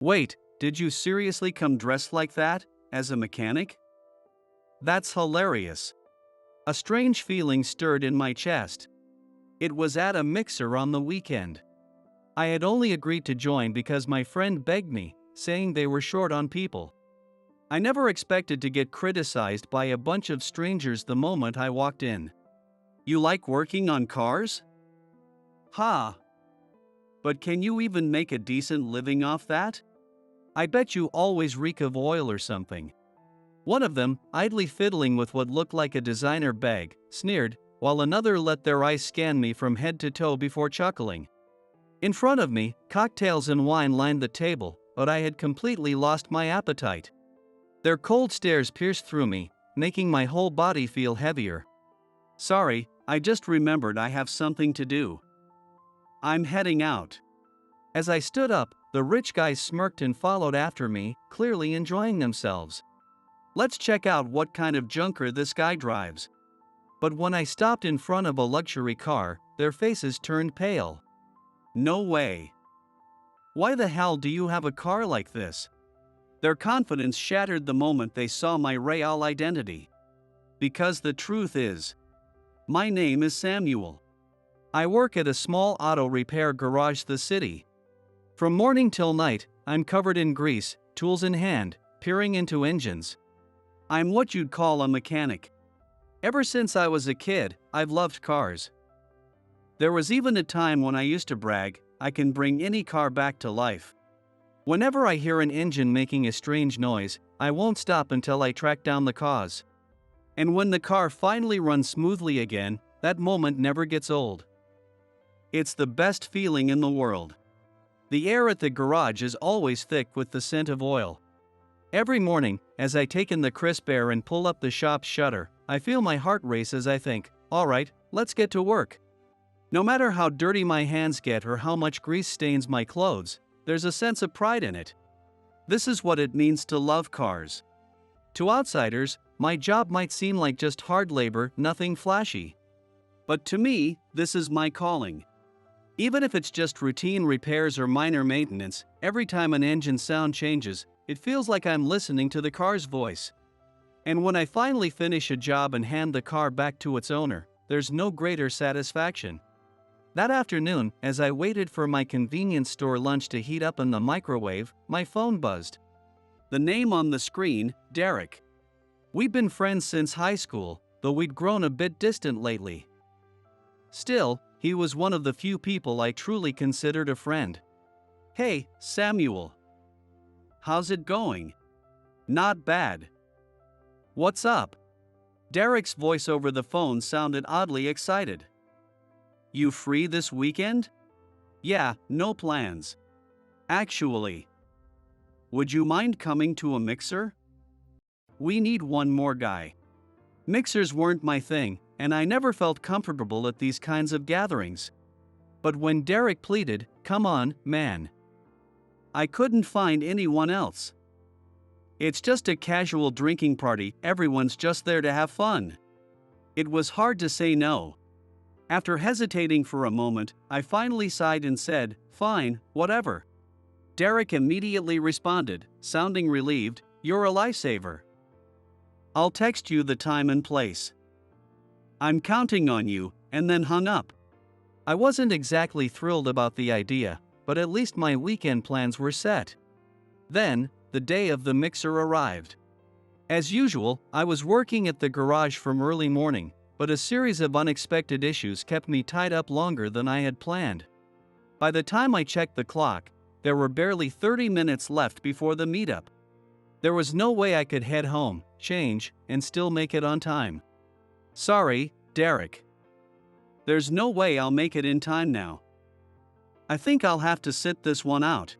Wait, did you seriously come dressed like that, as a mechanic? That's hilarious. A strange feeling stirred in my chest. It was at a mixer on the weekend. I had only agreed to join because my friend begged me, saying they were short on people. I never expected to get criticized by a bunch of strangers the moment I walked in. You like working on cars? Ha! But can you even make a decent living off that? I bet you always reek of oil or something. One of them, idly fiddling with what looked like a designer bag, sneered, while another let their eyes scan me from head to toe before chuckling. In front of me, cocktails and wine lined the table, but I had completely lost my appetite. Their cold stares pierced through me, making my whole body feel heavier. Sorry, I just remembered I have something to do. I'm heading out. As I stood up, the rich guys smirked and followed after me, clearly enjoying themselves. Let's check out what kind of junker this guy drives. But when I stopped in front of a luxury car, their faces turned pale. No way. Why the hell do you have a car like this? Their confidence shattered the moment they saw my real identity. Because the truth is, my name is Samuel. I work at a small auto repair garage in the city. From morning till night, I'm covered in grease, tools in hand, peering into engines. I'm what you'd call a mechanic. Ever since I was a kid, I've loved cars. There was even a time when I used to brag, I can bring any car back to life. Whenever I hear an engine making a strange noise, I won't stop until I track down the cause. And when the car finally runs smoothly again, that moment never gets old. It's the best feeling in the world. The air at the garage is always thick with the scent of oil. Every morning, as I take in the crisp air and pull up the shop's shutter, I feel my heart race as I think, alright, let's get to work. No matter how dirty my hands get or how much grease stains my clothes, there's a sense of pride in it. This is what it means to love cars. To outsiders, my job might seem like just hard labor, nothing flashy. But to me, this is my calling. Even if it's just routine repairs or minor maintenance, every time an engine sound changes, it feels like I'm listening to the car's voice. And when I finally finish a job and hand the car back to its owner, there's no greater satisfaction. That afternoon, as I waited for my convenience store lunch to heat up in the microwave, my phone buzzed. The name on the screen, Derek. We'd been friends since high school, though we'd grown a bit distant lately. Still, he was one of the few people I truly considered a friend. Hey, Samuel. How's it going? Not bad. What's up? Derek's voice over the phone sounded oddly excited. You free this weekend? Yeah, no plans. Actually. Would you mind coming to a mixer? We need one more guy. Mixers weren't my thing, and I never felt comfortable at these kinds of gatherings. But when Derek pleaded, come on, man. I couldn't find anyone else. It's just a casual drinking party, everyone's just there to have fun. It was hard to say no. After hesitating for a moment, I finally sighed and said, fine, whatever. Derek immediately responded, sounding relieved, you're a lifesaver. I'll text you the time and place. I'm counting on you, and then hung up. I wasn't exactly thrilled about the idea, but at least my weekend plans were set. Then, the day of the mixer arrived. As usual, I was working at the garage from early morning, but a series of unexpected issues kept me tied up longer than I had planned. By the time I checked the clock, there were barely 30 minutes left before the meetup. There was no way I could head home, change, and still make it on time. Sorry, Derek. There's no way I'll make it in time now. I think I'll have to sit this one out.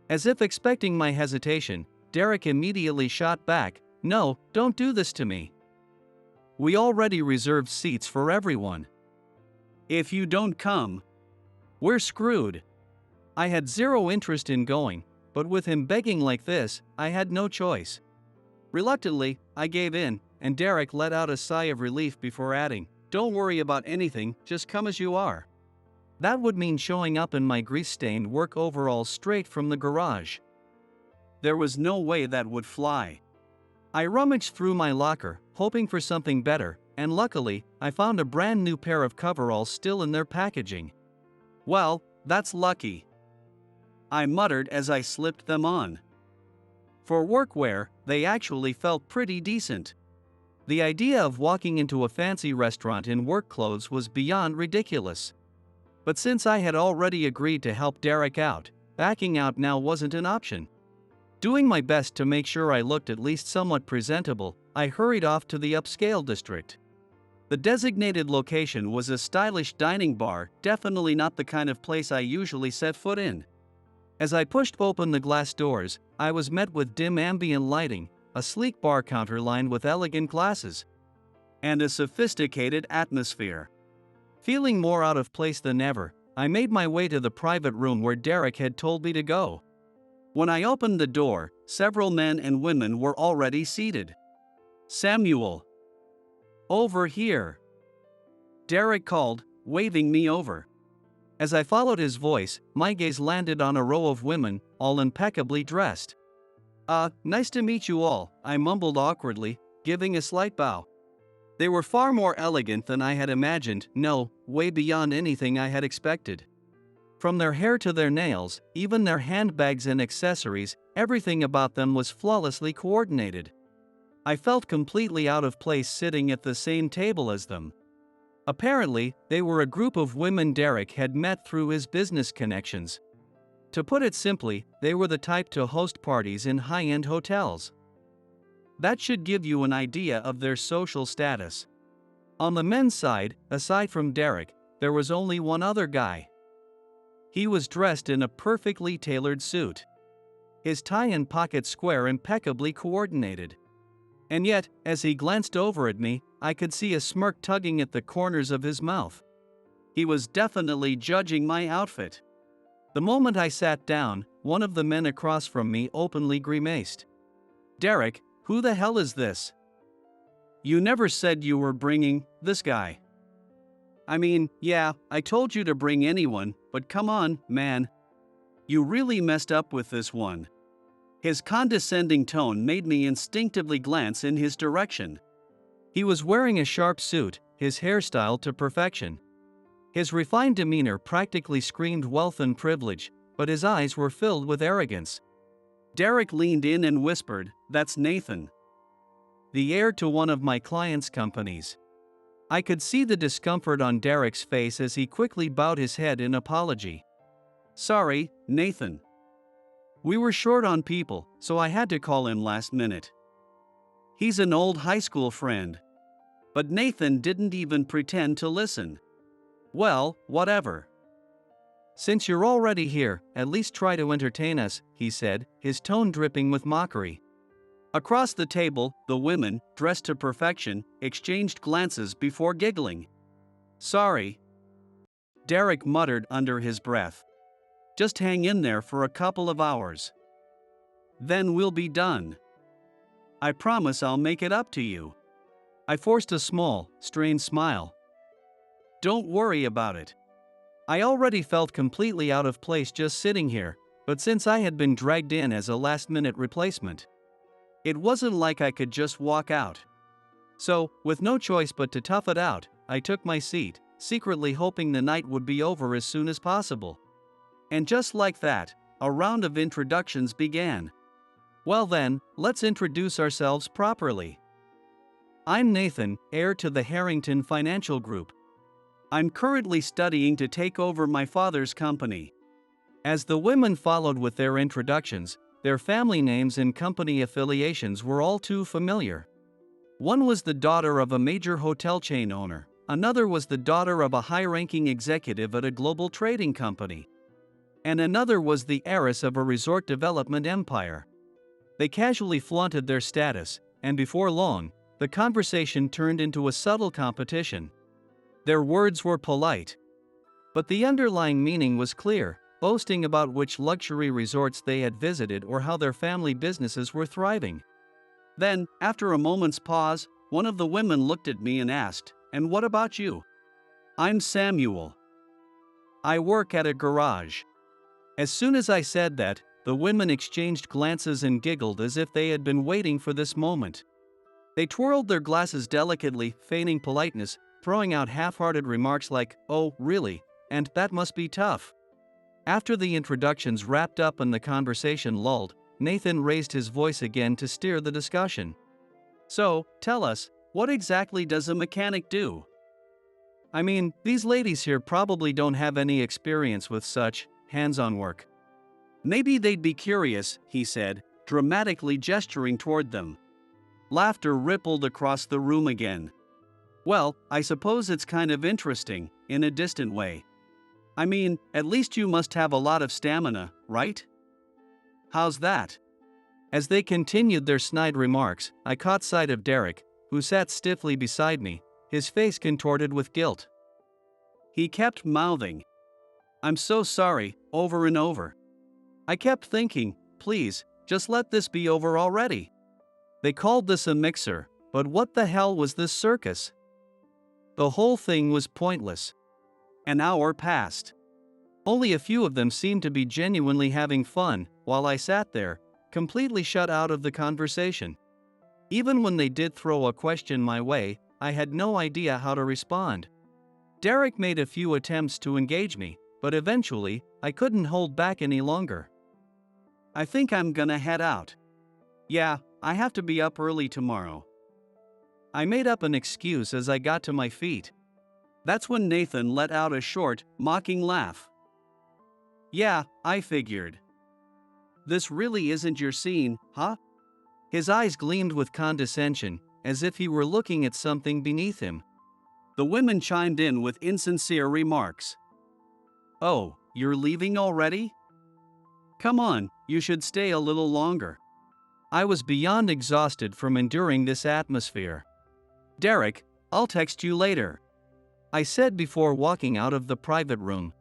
As if expecting my hesitation, Derek immediately shot back, no, don't do this to me. We already reserved seats for everyone. If you don't come, we're screwed. I had zero interest in going, but with him begging like this, I had no choice. Reluctantly, I gave in, and Derek let out a sigh of relief before adding, don't worry about anything, just come as you are. That would mean showing up in my grease-stained work overalls straight from the garage. there was no way that would fly. I rummaged through my locker, hoping for something better, and luckily, I found a brand new pair of coveralls still in their packaging. Well, that's lucky, I muttered as I slipped them on. For workwear, they actually felt pretty decent. The idea of walking into a fancy restaurant in work clothes was beyond ridiculous. But since I had already agreed to help Derek out, backing out now wasn't an option. Doing my best to make sure I looked at least somewhat presentable, I hurried off to the upscale district. The designated location was a stylish dining bar, definitely not the kind of place I usually set foot in. As I pushed open the glass doors, I was met with dim ambient lighting, a sleek bar counter lined with elegant glasses, and a sophisticated atmosphere. Feeling more out of place than ever, I made my way to the private room where Derek had told me to go. When I opened the door, several men and women were already seated. "Samuel! Over here!" Derek called, waving me over. As I followed his voice, my gaze landed on a row of women, all impeccably dressed. Nice to meet you all," I mumbled awkwardly, giving a slight bow. They were far more elegant than I had imagined, no, way beyond anything I had expected. From their hair to their nails, even their handbags and accessories, everything about them was flawlessly coordinated. I felt completely out of place sitting at the same table as them. Apparently, they were a group of women Derek had met through his business connections. To put it simply, they were the type to host parties in high-end hotels. That should give you an idea of their social status. On the men's side, aside from Derek, there was only one other guy. He was dressed in a perfectly tailored suit. His tie and pocket square impeccably coordinated. And yet, as he glanced over at me, I could see a smirk tugging at the corners of his mouth. He was definitely judging my outfit. The moment I sat down, one of the men across from me openly grimaced. "Derek, who the hell is this? You never said you were bringing this guy." "I mean, yeah, I told you to bring anyone, but come on, man. You really messed up with this one." His condescending tone made me instinctively glance in his direction. He was wearing a sharp suit, his hairstyle to perfection. His refined demeanor practically screamed wealth and privilege, but his eyes were filled with arrogance. Derek leaned in and whispered, "That's Nathan, the heir to one of my clients' companies." I could see the discomfort on Derek's face as he quickly bowed his head in apology. "Sorry, Nathan. We were short on people, so I had to call him last minute. He's an old high school friend." But Nathan didn't even pretend to listen. "Well, whatever. Since you're already here, at least try to entertain us," he said, his tone dripping with mockery. Across the table, the women, dressed to perfection, exchanged glances before giggling. "Sorry," Derek muttered under his breath. "Just hang in there for a couple of hours. Then we'll be done. I promise I'll make it up to you." I forced a small, strained smile. "Don't worry about it. I already felt completely out of place just sitting here, but since I had been dragged in as a last-minute replacement, it wasn't like I could just walk out. So, with no choice but to tough it out, I took my seat, secretly hoping the night would be over as soon as possible. And just like that, a round of introductions began. Well then, let's introduce ourselves properly. I'm Nathan, heir to the Harrington Financial Group. I'm currently studying to take over my father's company." As the women followed with their introductions, their family names and company affiliations were all too familiar. One was the daughter of a major hotel chain owner, another was the daughter of a high-ranking executive at a global trading company, and another was the heiress of a resort development empire. They casually flaunted their status, and before long, the conversation turned into a subtle competition. Their words were polite, but the underlying meaning was clear, boasting about which luxury resorts they had visited or how their family businesses were thriving. Then, after a moment's pause, one of the women looked at me and asked, "And what about you?" "I'm Samuel. I work at a garage." As soon as I said that, The women exchanged glances and giggled as if they had been waiting for this moment. They twirled their glasses delicately, feigning politeness, throwing out half-hearted remarks like, "Oh, really? And that must be tough." After the introductions wrapped up and the conversation lulled, Nathan raised his voice again to steer the discussion. "So, tell us, what exactly does a mechanic do? I mean, these ladies here probably don't have any experience with such hands-on work." "Maybe they'd be curious," he said, dramatically gesturing toward them. Laughter rippled across the room again. "Well, I suppose it's kind of interesting, in a distant way. I mean, at least you must have a lot of stamina, right? How's that?" As they continued their snide remarks, I caught sight of Derek, who sat stiffly beside me, his face contorted with guilt. He kept mouthing, "I'm so sorry," over and over. I kept thinking, please, just let this be over already. They called this a mixer, but what the hell was this circus? The whole thing was pointless. An hour passed. Only a few of them seemed to be genuinely having fun, while I sat there, completely shut out of the conversation. Even when they did throw a question my way, I had no idea how to respond. Derek made a few attempts to engage me, but eventually, I couldn't hold back any longer. "I think I'm gonna head out. Yeah, I have to be up early tomorrow." I made up an excuse as I got to my feet. That's when Nathan let out a short, mocking laugh. "Yeah, I figured. This really isn't your scene, huh?" His eyes gleamed with condescension, as if he were looking at something beneath him. The women chimed in with insincere remarks. "Oh, you're leaving already? Come on, you should stay a little longer." I was beyond exhausted from enduring this atmosphere. "Derek, I'll text you later," I said before walking out of the private room.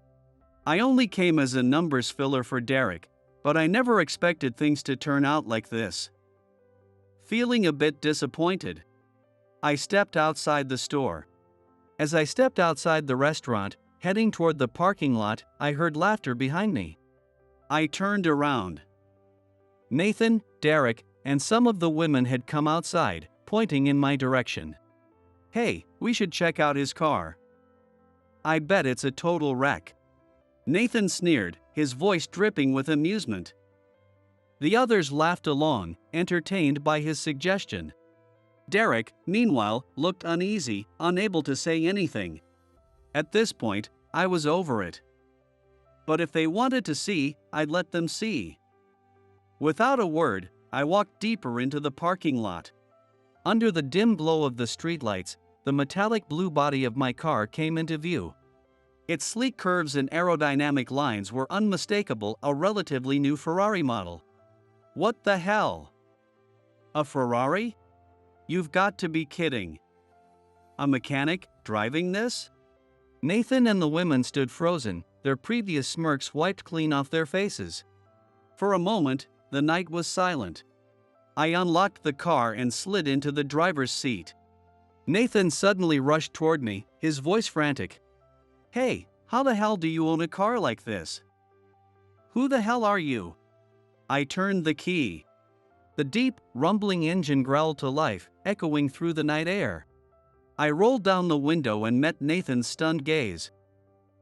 I only came as a numbers filler for Derek, but I never expected things to turn out like this. Feeling a bit disappointed, I stepped outside the store. As I stepped outside the restaurant, heading toward the parking lot, I heard laughter behind me. I turned around. Nathan, Derek, and some of the women had come outside, pointing in my direction. "Hey, we should check out his car. I bet it's a total wreck." Nathan sneered, his voice dripping with amusement. The others laughed along, entertained by his suggestion. Derek, meanwhile, looked uneasy, unable to say anything. At this point, I was over it. But if they wanted to see, I'd let them see. Without a word, I walked deeper into the parking lot. Under the dim glow of the streetlights, the metallic blue body of my car came into view. Its sleek curves and aerodynamic lines were unmistakable, a relatively new Ferrari model. What the hell? A Ferrari? You've got to be kidding. A mechanic driving this? Nathan and the women stood frozen, their previous smirks wiped clean off their faces. For a moment, the night was silent. I unlocked the car and slid into the driver's seat. Nathan suddenly rushed toward me, his voice frantic. "Hey, how the hell do you own a car like this? Who the hell are you?" I turned the key. The deep, rumbling engine growled to life, echoing through the night air. I rolled down the window and met Nathan's stunned gaze.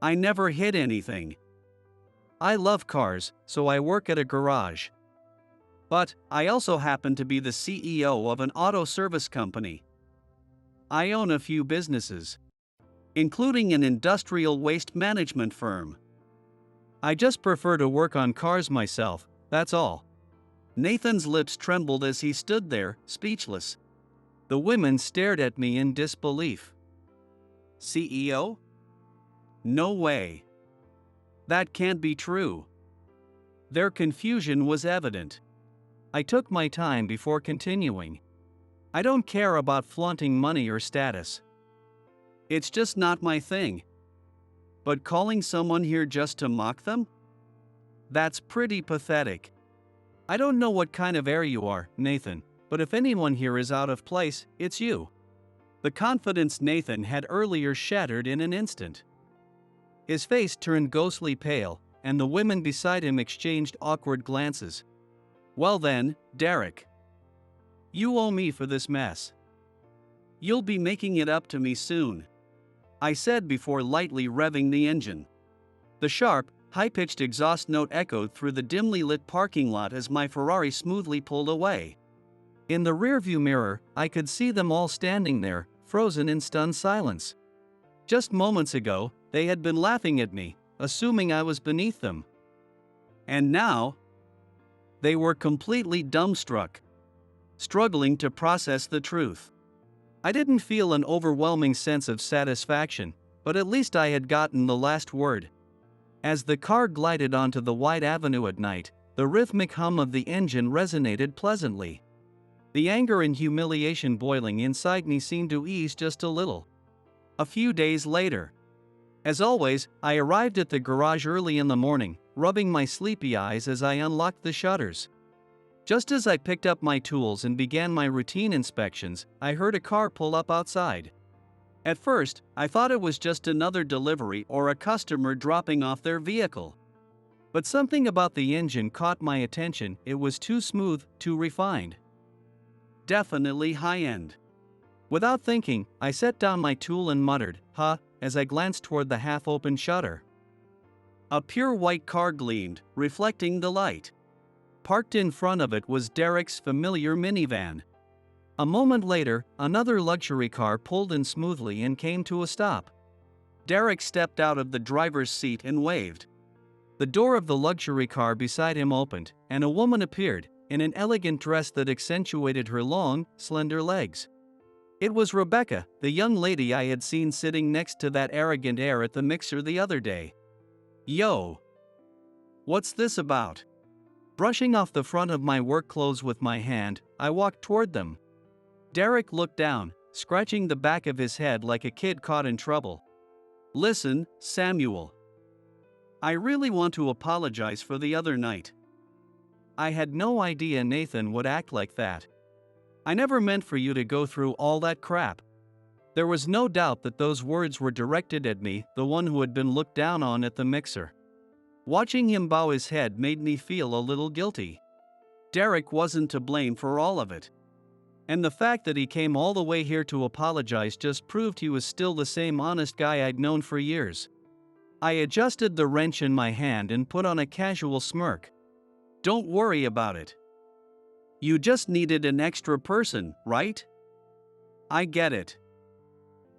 I never hit anything. I love cars, so I work at a garage. But I also happen to be the CEO of an auto service company. I own a few businesses, including an industrial waste management firm. I just prefer to work on cars myself, that's all. Nathan's lips trembled as he stood there, speechless. The women stared at me in disbelief. CEO? No way. That can't be true. Their confusion was evident. I took my time before continuing. I don't care about flaunting money or status. It's just not my thing. But calling someone here just to mock them? That's pretty pathetic. I don't know what kind of air you are, Nathan, but if anyone here is out of place, it's you. The confidence Nathan had earlier shattered in an instant. His face turned ghostly pale, and the women beside him exchanged awkward glances. "Well then, Derek. You owe me for this mess. You'll be making it up to me soon," I said before lightly revving the engine. The sharp, high-pitched exhaust note echoed through the dimly lit parking lot as my Ferrari smoothly pulled away. In the rearview mirror, I could see them all standing there, frozen in stunned silence. Just moments ago, they had been laughing at me, assuming I was beneath them. And now, they were completely dumbstruck, struggling to process the truth. I didn't feel an overwhelming sense of satisfaction, but at least I had gotten the last word. As the car glided onto the wide avenue at night, the rhythmic hum of the engine resonated pleasantly. The anger and humiliation boiling inside me seemed to ease just a little. A few days later. As always, I arrived at the garage early in the morning, rubbing my sleepy eyes as I unlocked the shutters. Just as I picked up my tools and began my routine inspections, I heard a car pull up outside. At first, I thought it was just another delivery or a customer dropping off their vehicle. But something about the engine caught my attention. It was too smooth, too refined. Definitely high-end. Without thinking, I set down my tool and muttered, "Huh," as I glanced toward the half-open shutter. A pure white car gleamed, reflecting the light. Parked in front of it was Derek's familiar minivan. A moment later, another luxury car pulled in smoothly and came to a stop. Derek stepped out of the driver's seat and waved. The door of the luxury car beside him opened, and a woman appeared, in an elegant dress that accentuated her long, slender legs. It was Rebecca, the young lady I had seen sitting next to that arrogant heir at the mixer the other day. "Yo. What's this about?" Brushing off the front of my work clothes with my hand, I walked toward them. Derek looked down, scratching the back of his head like a kid caught in trouble. "Listen, Samuel. I really want to apologize for the other night. I had no idea Nathan would act like that. I never meant for you to go through all that crap." There was no doubt that those words were directed at me, the one who had been looked down on at the mixer. Watching him bow his head made me feel a little guilty. Derek wasn't to blame for all of it. And the fact that he came all the way here to apologize just proved he was still the same honest guy I'd known for years. I adjusted the wrench in my hand and put on a casual smirk. "Don't worry about it. You just needed an extra person, right? I get it.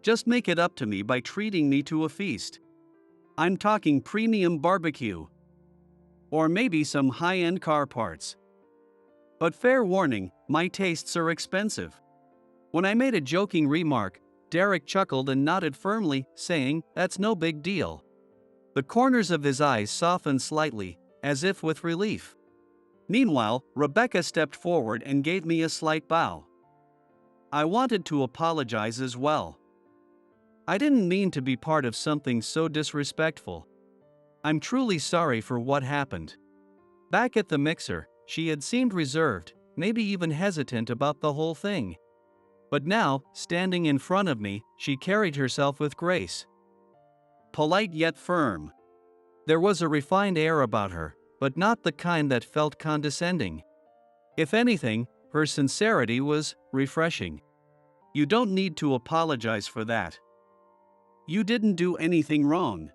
Just make it up to me by treating me to a feast. I'm talking premium barbecue. Or maybe some high-end car parts. But fair warning, my tastes are expensive." When I made a joking remark, Derek chuckled and nodded firmly, saying, "That's no big deal." The corners of his eyes softened slightly, as if with relief. Meanwhile, Rebecca stepped forward and gave me a slight bow. I wanted to apologize as well. I didn't mean to be part of something so disrespectful. I'm truly sorry for what happened. Back at the mixer, she had seemed reserved, maybe even hesitant about the whole thing. But now, standing in front of me, she carried herself with grace. Polite yet firm. There was a refined air about her, but not the kind that felt condescending. If anything, her sincerity was refreshing. "You don't need to apologize for that. You didn't do anything wrong.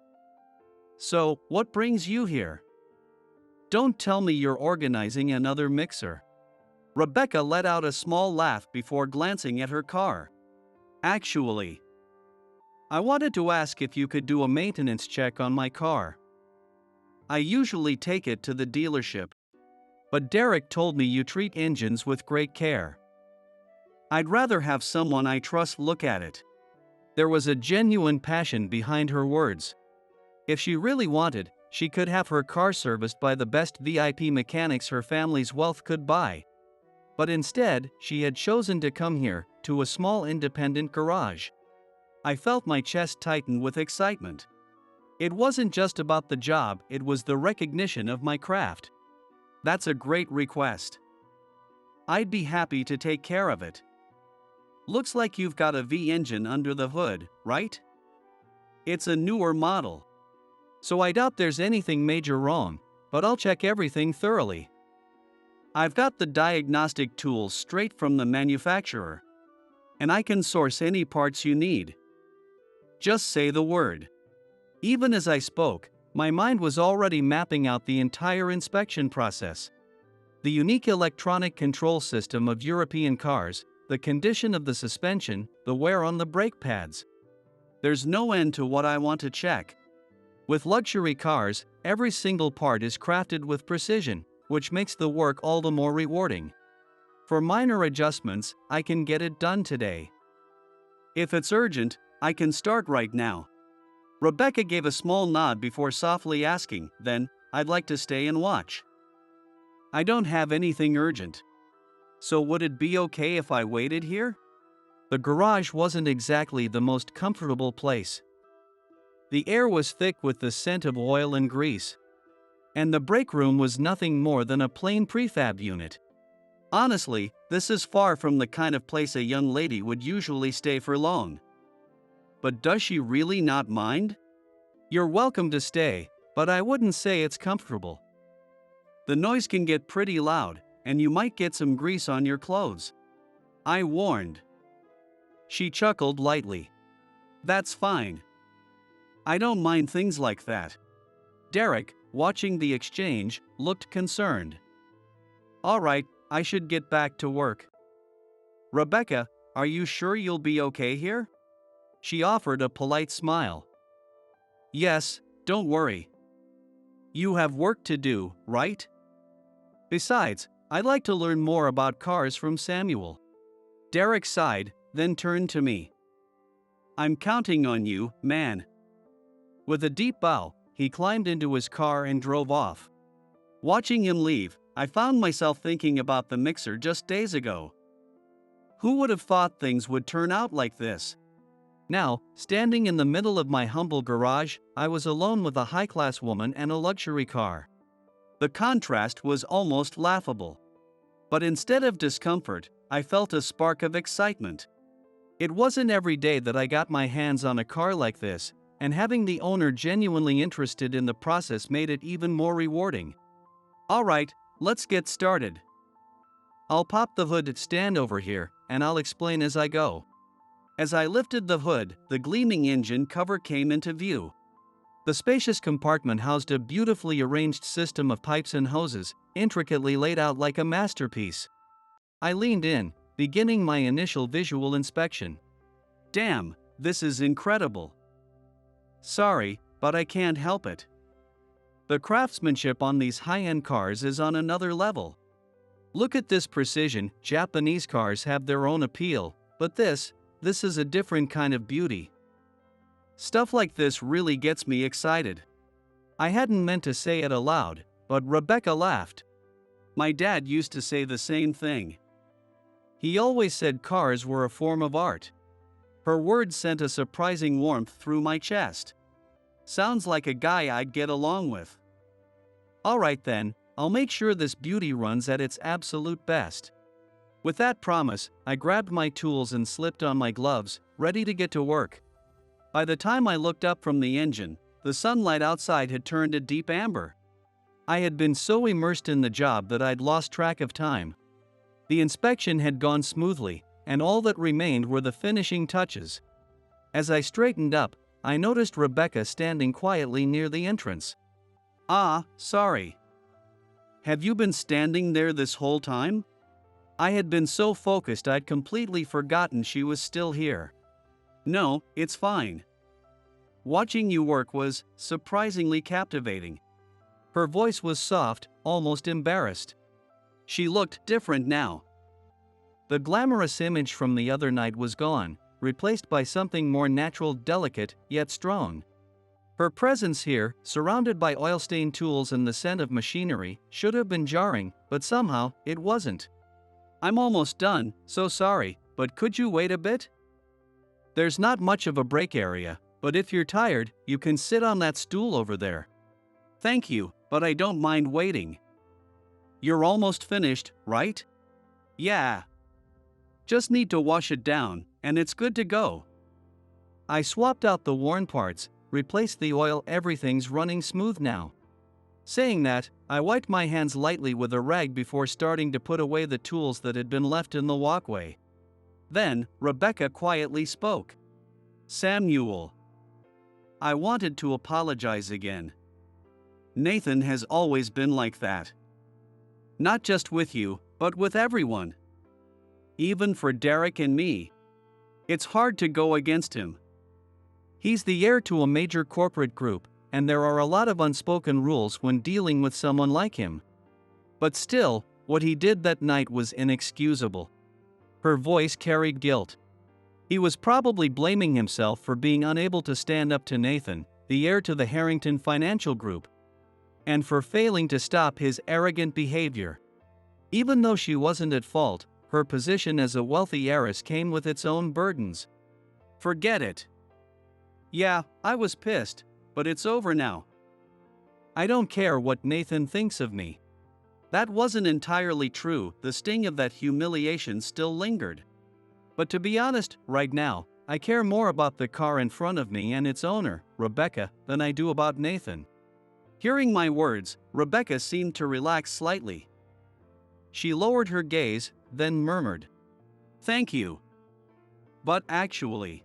So, what brings you here? Don't tell me you're organizing another mixer." Rebecca let out a small laugh before glancing at her car. "Actually, I wanted to ask if you could do a maintenance check on my car. I usually take it to the dealership. But Derek told me you treat engines with great care. I'd rather have someone I trust look at it." There was a genuine passion behind her words. If she really wanted, she could have her car serviced by the best VIP mechanics her family's wealth could buy. But instead, she had chosen to come here, to a small independent garage. I felt my chest tighten with excitement. It wasn't just about the job, it was the recognition of my craft. "That's a great request. I'd be happy to take care of it. Looks like you've got a V engine under the hood, right? It's a newer model." so I doubt there's anything major wrong, but I'll check everything thoroughly. I've got the diagnostic tools straight from the manufacturer, and I can source any parts you need. Just say the word. Even as I spoke, my mind was already mapping out the entire inspection process. The unique electronic control system of European cars, the condition of the suspension, the wear on the brake pads. There's no end to what I want to check. With luxury cars, every single part is crafted with precision, which makes the work all the more rewarding. For minor adjustments, I can get it done today. If it's urgent, I can start right now. Rebecca gave a small nod before softly asking, then, I'd like to stay and watch. I don't have anything urgent. So would it be okay if I waited here? The garage wasn't exactly the most comfortable place. The air was thick with the scent of oil and grease. And the brake room was nothing more than a plain prefab unit. Honestly, this is far from the kind of place a young lady would usually stay for long. But does she really not mind? You're welcome to stay, but I wouldn't say it's comfortable. The noise can get pretty loud, and you might get some grease on your clothes. I warned. She chuckled lightly. That's fine. I don't mind things like that. Derek, watching the exchange, looked concerned. All right, I should get back to work. Rebecca, are you sure you'll be okay here? She offered a polite smile. Yes, don't worry. You have work to do, right? Besides, I'd like to learn more about cars from Samuel. Derek sighed, then turned to me. I'm counting on you, man. With a deep bow, he climbed into his car and drove off. Watching him leave, I found myself thinking about the mixer just days ago. Who would have thought things would turn out like this? Now, standing in the middle of my humble garage, I was alone with a high-class woman and a luxury car. The contrast was almost laughable. But instead of discomfort, I felt a spark of excitement. It wasn't every day that I got my hands on a car like this, and having the owner genuinely interested in the process made it even more rewarding. All right, let's get started. I'll pop the hood stand over here, and I'll explain as I go. As I lifted the hood, the gleaming engine cover came into view. The spacious compartment housed a beautifully arranged system of pipes and hoses, intricately laid out like a masterpiece. I leaned in, beginning my initial visual inspection. Damn, this is incredible. Sorry, but I can't help it. The craftsmanship on these high-end cars is on another level. Look at this precision. Japanese cars have their own appeal, but this is a different kind of beauty. Stuff like this really gets me excited. I hadn't meant to say it aloud, but Rebecca laughed. My dad used to say the same thing. He always said cars were a form of art. Her words sent a surprising warmth through my chest. Sounds like a guy I'd get along with. All right then, I'll make sure this beauty runs at its absolute best. With that promise, I grabbed my tools and slipped on my gloves, ready to get to work. By the time I looked up from the engine, the sunlight outside had turned a deep amber. I had been so immersed in the job that I'd lost track of time. The inspection had gone smoothly, and all that remained were the finishing touches. As I straightened up, I noticed Rebecca standing quietly near the entrance. Ah, sorry. Have you been standing there this whole time? I had been so focused I'd completely forgotten she was still here. No, it's fine. Watching you work was surprisingly captivating. Her voice was soft, almost embarrassed. She looked different now. The glamorous image from the other night was gone, replaced by something more natural, delicate, yet strong. Her presence here, surrounded by oil-stained tools and the scent of machinery, should have been jarring, but somehow, it wasn't. I'm almost done, so sorry, but could you wait a bit? There's not much of a break area, but if you're tired, you can sit on that stool over there. Thank you, but I don't mind waiting. You're almost finished, right? Yeah. Just need to wash it down, and it's good to go. I swapped out the worn parts, replace the oil, everything's running smooth now. Saying that, I wiped my hands lightly with a rag before starting to put away the tools that had been left in the walkway. Then, Rebecca quietly spoke. Samuel. I wanted to apologize again. Nathan has always been like that. Not just with you, but with everyone. Even for Derek and me. It's hard to go against him. He's the heir to a major corporate group, and there are a lot of unspoken rules when dealing with someone like him. But still, what he did that night was inexcusable. Her voice carried guilt. He was probably blaming himself for being unable to stand up to Nathan, the heir to the Harrington Financial Group, and for failing to stop his arrogant behavior. Even though she wasn't at fault, her position as a wealthy heiress came with its own burdens. Forget it. Yeah, I was pissed, but it's over now. I don't care what Nathan thinks of me. That wasn't entirely true, the sting of that humiliation still lingered. But to be honest, right now, I care more about the car in front of me and its owner, Rebecca, than I do about Nathan. Hearing my words, Rebecca seemed to relax slightly. She lowered her gaze, then murmured, "Thank you. But actually,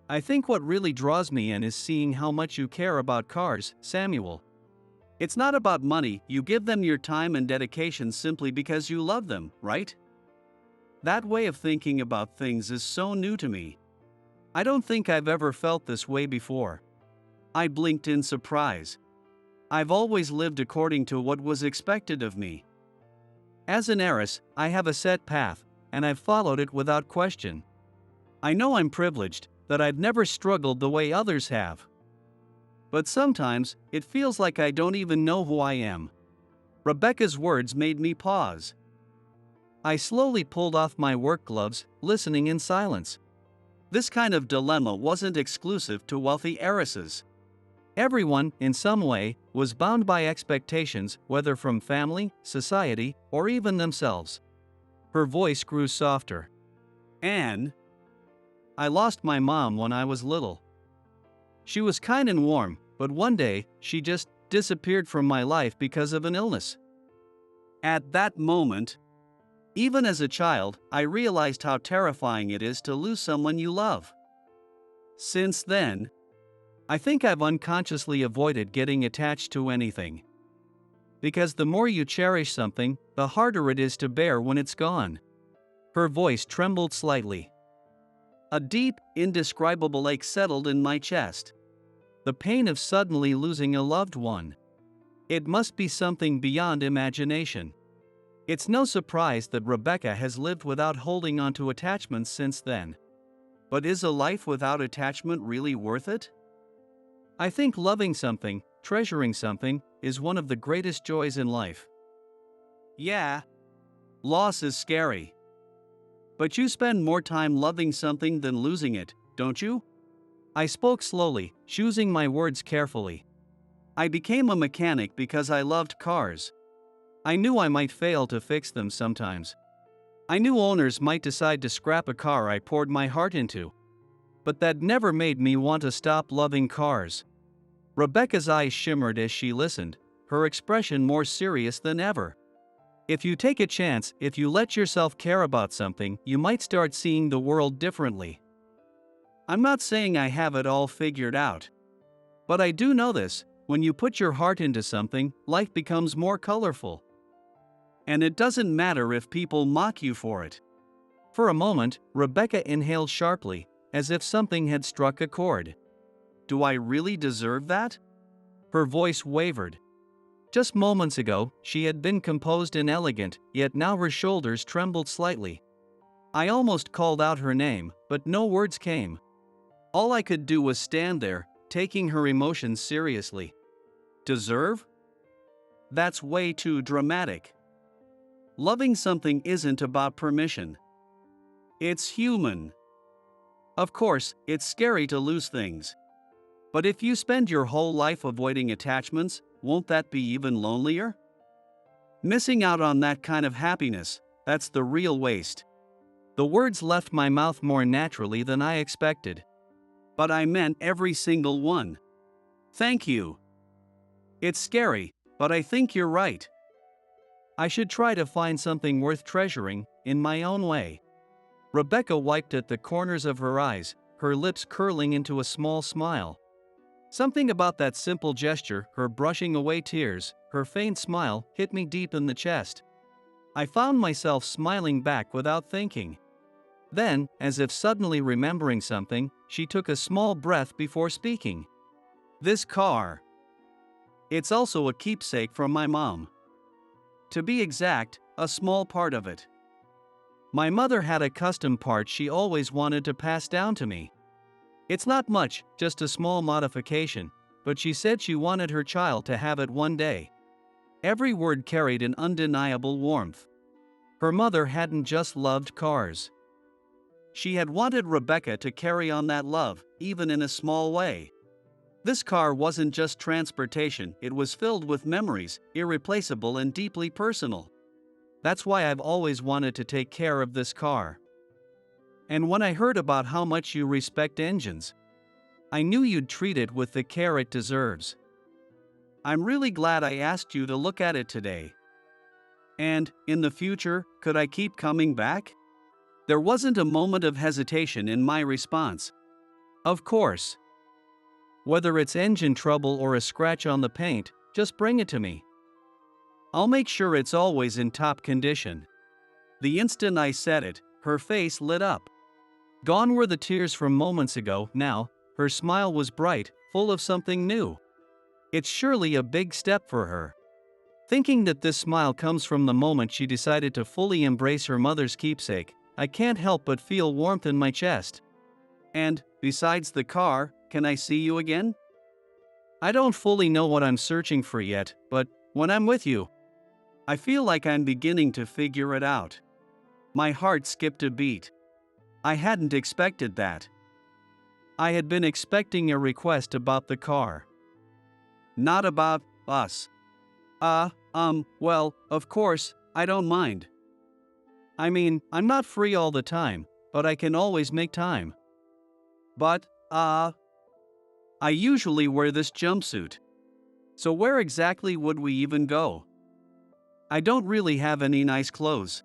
I think what really draws me in is seeing how much you care about cars, Samuel. It's not about money, you give them your time and dedication simply because you love them, right? That way of thinking about things is so new to me. I don't think I've ever felt this way before." I blinked in surprise. I've always lived according to what was expected of me. As an heiress, I have a set path, and I've followed it without question. I know I'm privileged, that I've never struggled the way others have. But sometimes, it feels like I don't even know who I am. Rebecca's words made me pause. I slowly pulled off my work gloves, listening in silence. This kind of dilemma wasn't exclusive to wealthy heiresses. Everyone, in some way, was bound by expectations, whether from family, society, or even themselves. Her voice grew softer. "Anne, I lost my mom when I was little. She was kind and warm, but one day, she just disappeared from my life because of an illness. At that moment, even as a child, I realized how terrifying it is to lose someone you love. Since then, I think I've unconsciously avoided getting attached to anything. Because the more you cherish something, the harder it is to bear when it's gone." Her voice trembled slightly. A deep, indescribable ache settled in my chest. The pain of suddenly losing a loved one. It must be something beyond imagination. It's no surprise that Rebecca has lived without holding on to attachments since then. But is a life without attachment really worth it? I think loving something, treasuring something, is one of the greatest joys in life. Yeah, loss is scary. But you spend more time loving something than losing it, don't you? I spoke slowly, choosing my words carefully. I became a mechanic because I loved cars. I knew I might fail to fix them sometimes. I knew owners might decide to scrap a car I poured my heart into. But that never made me want to stop loving cars. Rebecca's eyes shimmered as she listened, her expression more serious than ever. If you take a chance, if you let yourself care about something, you might start seeing the world differently. I'm not saying I have it all figured out. But I do know this, when you put your heart into something, life becomes more colorful. And it doesn't matter if people mock you for it. For a moment, Rebecca inhaled sharply, as if something had struck a chord. Do I really deserve that? Her voice wavered. Just moments ago, she had been composed and elegant, yet now her shoulders trembled slightly. I almost called out her name, but no words came. All I could do was stand there, taking her emotions seriously. Deserve? That's way too dramatic. Loving something isn't about permission. It's human. Of course, it's scary to lose things. But if you spend your whole life avoiding attachments, won't that be even lonelier? Missing out on that kind of happiness, that's the real waste. The words left my mouth more naturally than I expected. But I meant every single one. Thank you. It's scary, but I think you're right. I should try to find something worth treasuring, in my own way. Rebecca wiped at the corners of her eyes, her lips curling into a small smile. Something about that simple gesture, her brushing away tears, her faint smile, hit me deep in the chest. I found myself smiling back without thinking. Then, as if suddenly remembering something, she took a small breath before speaking. This car. It's also a keepsake from my mom. To be exact, a small part of it. My mother had a custom part she always wanted to pass down to me. It's not much, just a small modification, but she said she wanted her child to have it one day. Every word carried an undeniable warmth. Her mother hadn't just loved cars. She had wanted Rebecca to carry on that love, even in a small way. This car wasn't just transportation, it was filled with memories, irreplaceable and deeply personal. That's why I've always wanted to take care of this car. And when I heard about how much you respect engines, I knew you'd treat it with the care it deserves. I'm really glad I asked you to look at it today. And, in the future, could I keep coming back? There wasn't a moment of hesitation in my response. Of course. Whether it's engine trouble or a scratch on the paint, just bring it to me. I'll make sure it's always in top condition. The instant I said it, her face lit up. Gone were the tears from moments ago. Now, her smile was bright, full of something new. It's surely a big step for her. Thinking that this smile comes from the moment she decided to fully embrace her mother's keepsake, I can't help but feel warmth in my chest. And, besides the car, can I see you again? I don't fully know what I'm searching for yet, but when I'm with you, I feel like I'm beginning to figure it out. My heart skipped a beat. I hadn't expected that. I had been expecting a request about the car. Not about us. Well, of course, I don't mind. I mean, I'm not free all the time, but I can always make time. But, I usually wear this jumpsuit. So where exactly would we even go? I don't really have any nice clothes.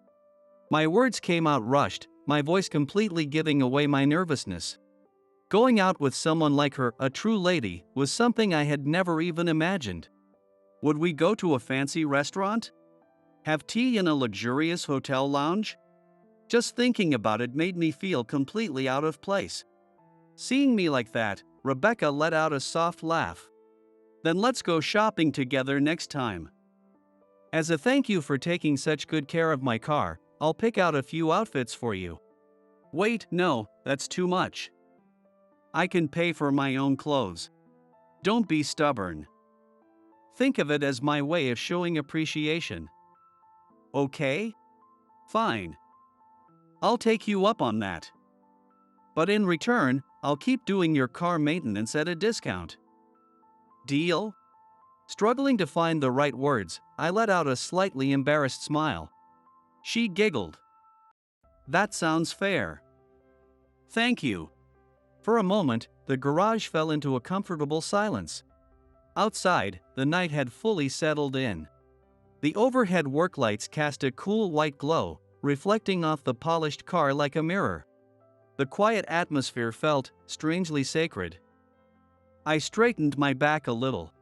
My words came out rushed, my voice completely giving away my nervousness. Going out with someone like her, a true lady, was something I had never even imagined. Would we go to a fancy restaurant? Have tea in a luxurious hotel lounge? Just thinking about it made me feel completely out of place. Seeing me like that, Rebecca let out a soft laugh. Then let's go shopping together next time. As a thank you for taking such good care of my car, I'll pick out a few outfits for you. Wait, no, that's too much. I can pay for my own clothes. Don't be stubborn. Think of it as my way of showing appreciation. Okay? Fine. I'll take you up on that. But in return, I'll keep doing your car maintenance at a discount. Deal? Struggling to find the right words, I let out a slightly embarrassed smile. She giggled. That sounds fair. Thank you. For a moment, the garage fell into a comfortable silence. Outside, the night had fully settled in. The overhead work lights cast a cool white glow, reflecting off the polished car like a mirror. The quiet atmosphere felt strangely sacred. I straightened my back a little.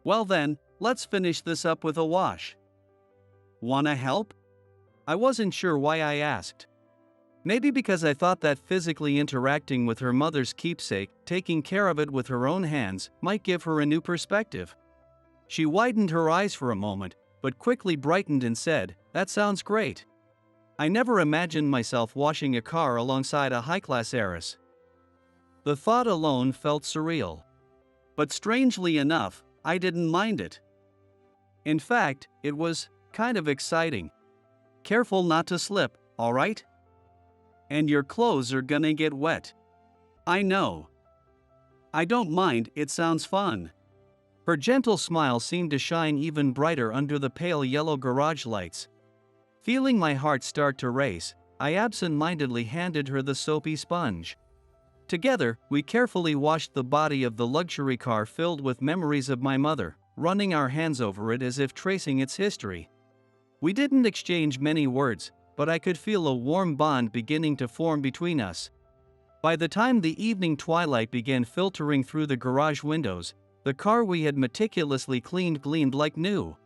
Well then, let's finish this up with a wash. Wanna help? I wasn't sure why I asked. Maybe because I thought that physically interacting with her mother's keepsake, taking care of it with her own hands, might give her a new perspective. She widened her eyes for a moment, but quickly brightened and said, "That sounds great. I never imagined myself washing a car alongside a high-class heiress." The thought alone felt surreal. But strangely enough, I didn't mind it. In fact, it was kind of exciting. Careful not to slip, all right? And your clothes are gonna get wet. I know. I don't mind, it sounds fun. Her gentle smile seemed to shine even brighter under the pale yellow garage lights. Feeling my heart start to race, I absent-mindedly handed her the soapy sponge. Together, we carefully washed the body of the luxury car filled with memories of my mother, running our hands over it as if tracing its history. We didn't exchange many words, but I could feel a warm bond beginning to form between us. By the time the evening twilight began filtering through the garage windows, the car we had meticulously cleaned gleamed like new.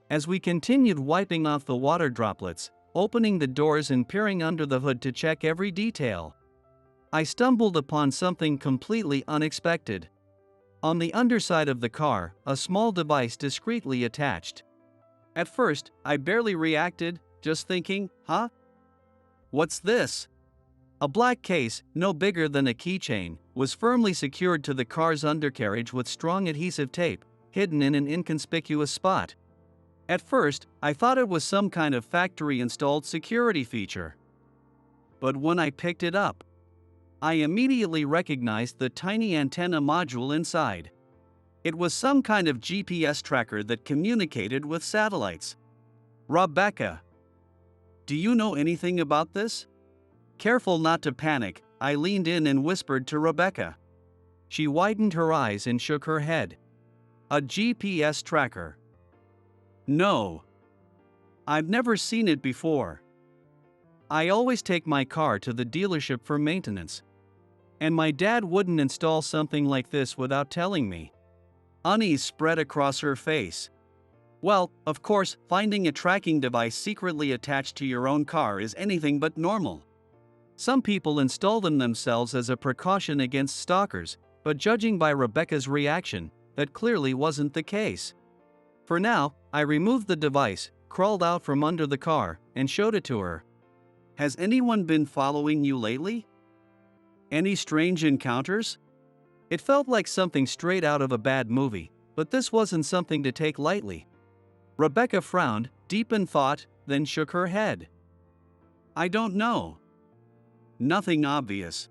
As we continued wiping off the water droplets, opening the doors and peering under the hood to check every detail, I stumbled upon something completely unexpected. On the underside of the car, a small device discreetly attached. At first, I barely reacted, just thinking, huh? What's this? A black case, no bigger than a keychain, was firmly secured to the car's undercarriage with strong adhesive tape, hidden in an inconspicuous spot. At first, I thought it was some kind of factory-installed security feature. But when I picked it up, I immediately recognized the tiny antenna module inside. It was some kind of GPS tracker that communicated with satellites. Rebecca, do you know anything about this? Careful not to panic, I leaned in and whispered to Rebecca. She widened her eyes and shook her head. A GPS tracker? No. I've never seen it before. I always take my car to the dealership for maintenance. And my dad wouldn't install something like this without telling me. Unease spread across her face. Well, of course, finding a tracking device secretly attached to your own car is anything but normal. Some people install them themselves as a precaution against stalkers, but judging by Rebecca's reaction, that clearly wasn't the case. For now, I removed the device, crawled out from under the car, and showed it to her. Has anyone been following you lately? Any strange encounters? It felt like something straight out of a bad movie, but this wasn't something to take lightly. Rebecca frowned, deep in thought, then shook her head. I don't know. Nothing obvious.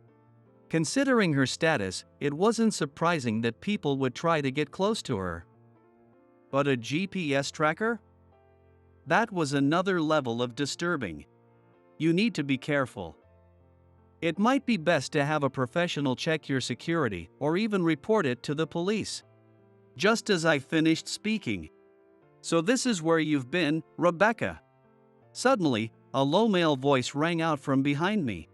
Considering her status, it wasn't surprising that people would try to get close to her. But a GPS tracker? That was another level of disturbing. You need to be careful. It might be best to have a professional check your security or even report it to the police. Just as I finished speaking. So this is where you've been, Rebecca. Suddenly, a low male voice rang out from behind me.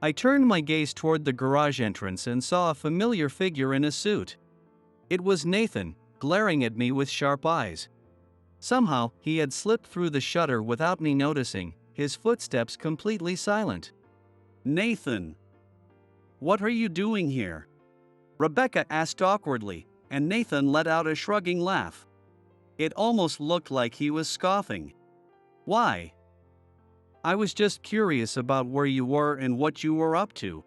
I turned my gaze toward the garage entrance and saw a familiar figure in a suit. It was Nathan, glaring at me with sharp eyes. Somehow, he had slipped through the shutter without me noticing, his footsteps completely silent. Nathan, what are you doing here? Rebecca asked awkwardly, and Nathan let out a shrugging laugh. It almost looked like he was scoffing. Why? I was just curious about where you were and what you were up to.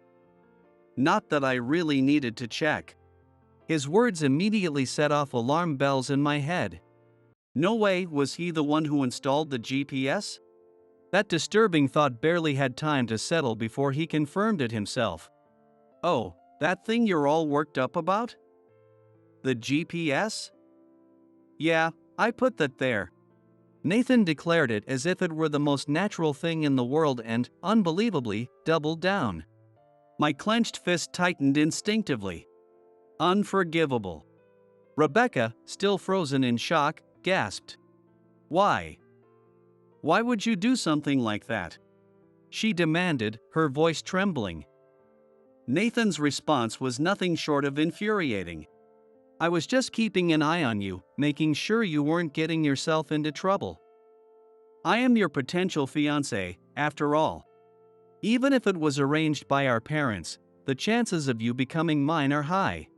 Not that I really needed to check. His words immediately set off alarm bells in my head. No way was he the one who installed the GPS? That disturbing thought barely had time to settle before he confirmed it himself. Oh, that thing you're all worked up about? The GPS? Yeah, I put that there. Nathan declared it as if it were the most natural thing in the world and, unbelievably, doubled down. My clenched fist tightened instinctively. Unforgivable. Rebecca, still frozen in shock, gasped. Why? Why would you do something like that? She demanded, her voice trembling. Nathan's response was nothing short of infuriating. I was just keeping an eye on you, making sure you weren't getting yourself into trouble. I am your potential fiancé, after all. Even if it was arranged by our parents, the chances of you becoming mine are high.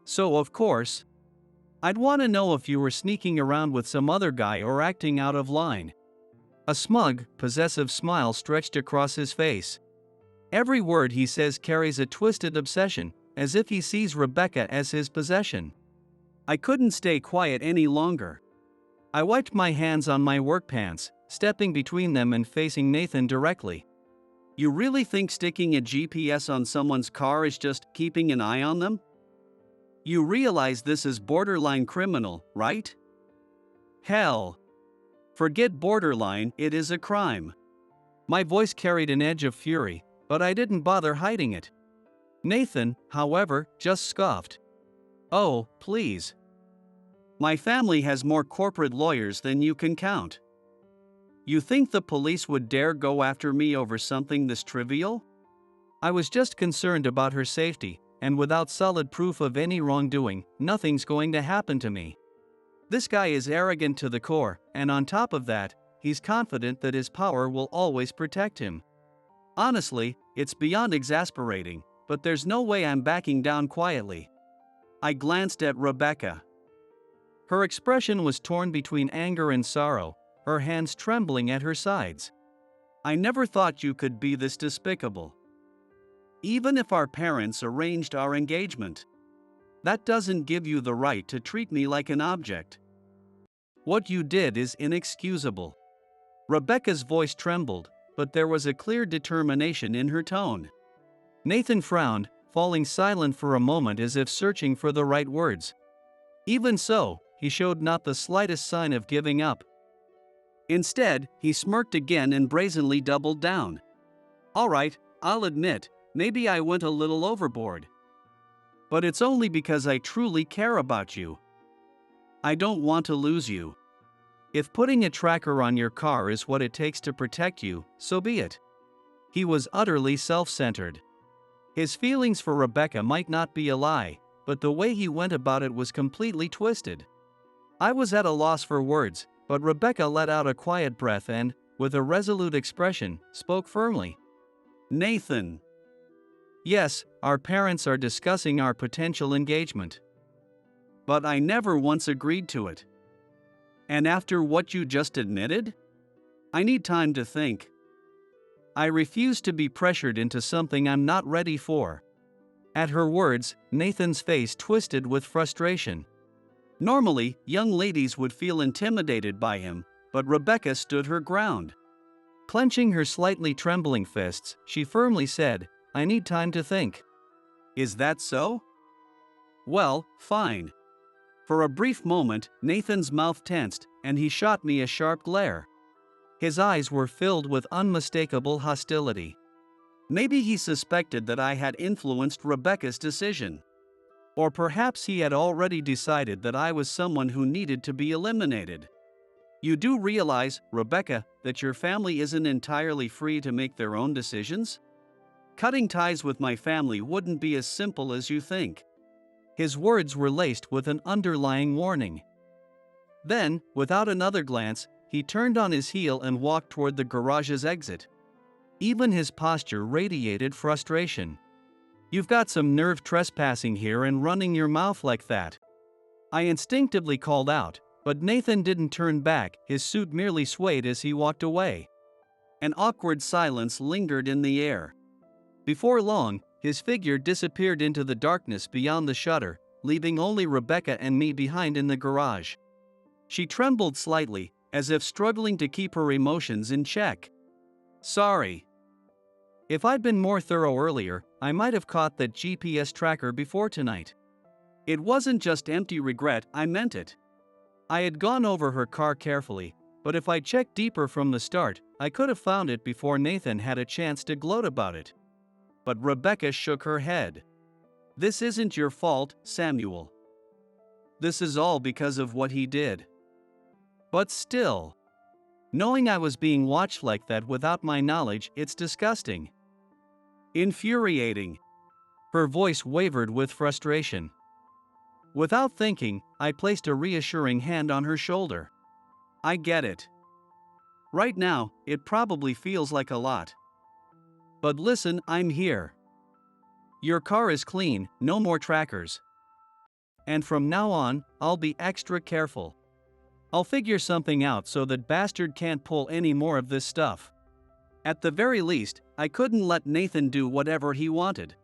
So of course, I'd want to know if you were sneaking around with some other guy or acting out of line. A smug, possessive smile stretched across his face. Every word he says carries a twisted obsession, as if he sees Rebecca as his possession. I couldn't stay quiet any longer. I wiped my hands on my work pants, stepping between them and facing Nathan directly. You really think sticking a GPS on someone's car is just keeping an eye on them? You realize this is borderline criminal, right? Hell. Forget borderline, it is a crime. My voice carried an edge of fury, but I didn't bother hiding it. Nathan, however, just scoffed. Oh, please. My family has more corporate lawyers than you can count. You think the police would dare go after me over something this trivial? I was just concerned about her safety, and without solid proof of any wrongdoing, nothing's going to happen to me. This guy is arrogant to the core, and on top of that, he's confident that his power will always protect him. Honestly, it's beyond exasperating, but there's no way I'm backing down quietly. I glanced at Rebecca. Her expression was torn between anger and sorrow, her hands trembling at her sides. I never thought you could be this despicable. Even if our parents arranged our engagement, that doesn't give you the right to treat me like an object. What you did is inexcusable. Rebecca's voice trembled, but there was a clear determination in her tone. Nathan frowned, falling silent for a moment as if searching for the right words. Even so, he showed not the slightest sign of giving up. Instead, he smirked again and brazenly doubled down. All right, I'll admit, maybe I went a little overboard. But it's only because I truly care about you. I don't want to lose you. If putting a tracker on your car is what it takes to protect you, so be it. He was utterly self-centered. His feelings for Rebecca might not be a lie, but the way he went about it was completely twisted. I was at a loss for words, but Rebecca let out a quiet breath and, with a resolute expression, spoke firmly. Nathan. Yes, our parents are discussing our potential engagement. But I never once agreed to it. And after what you just admitted? I need time to think. I refuse to be pressured into something I'm not ready for. At her words, Nathan's face twisted with frustration. Normally, young ladies would feel intimidated by him, but Rebecca stood her ground. Clenching her slightly trembling fists, she firmly said, I need time to think. Is that so? Well, fine. For a brief moment, Nathan's mouth tensed, and he shot me a sharp glare. His eyes were filled with unmistakable hostility. Maybe he suspected that I had influenced Rebecca's decision. Or perhaps he had already decided that I was someone who needed to be eliminated. You do realize, Rebecca, that your family isn't entirely free to make their own decisions? Cutting ties with my family wouldn't be as simple as you think. His words were laced with an underlying warning. Then, without another glance, he turned on his heel and walked toward the garage's exit. Even his posture radiated frustration. You've got some nerve trespassing here and running your mouth like that. I instinctively called out, but Nathan didn't turn back, his suit merely swayed as he walked away. An awkward silence lingered in the air. Before long, his figure disappeared into the darkness beyond the shutter, leaving only Rebecca and me behind in the garage. She trembled slightly, as if struggling to keep her emotions in check. Sorry. If I'd been more thorough earlier, I might have caught that GPS tracker before tonight. It wasn't just empty regret, I meant it. I had gone over her car carefully, but if I checked deeper from the start, I could have found it before Nathan had a chance to gloat about it. But Rebecca shook her head. This isn't your fault, Samuel. This is all because of what he did. But still, knowing I was being watched like that without my knowledge, it's disgusting. Infuriating. Her voice wavered with frustration. Without thinking, I placed a reassuring hand on her shoulder. I get it. Right now, it probably feels like a lot. But listen, I'm here. Your car is clean, no more trackers. And from now on, I'll be extra careful. I'll figure something out so that bastard can't pull any more of this stuff. At the very least, I couldn't let Nathan do whatever he wanted.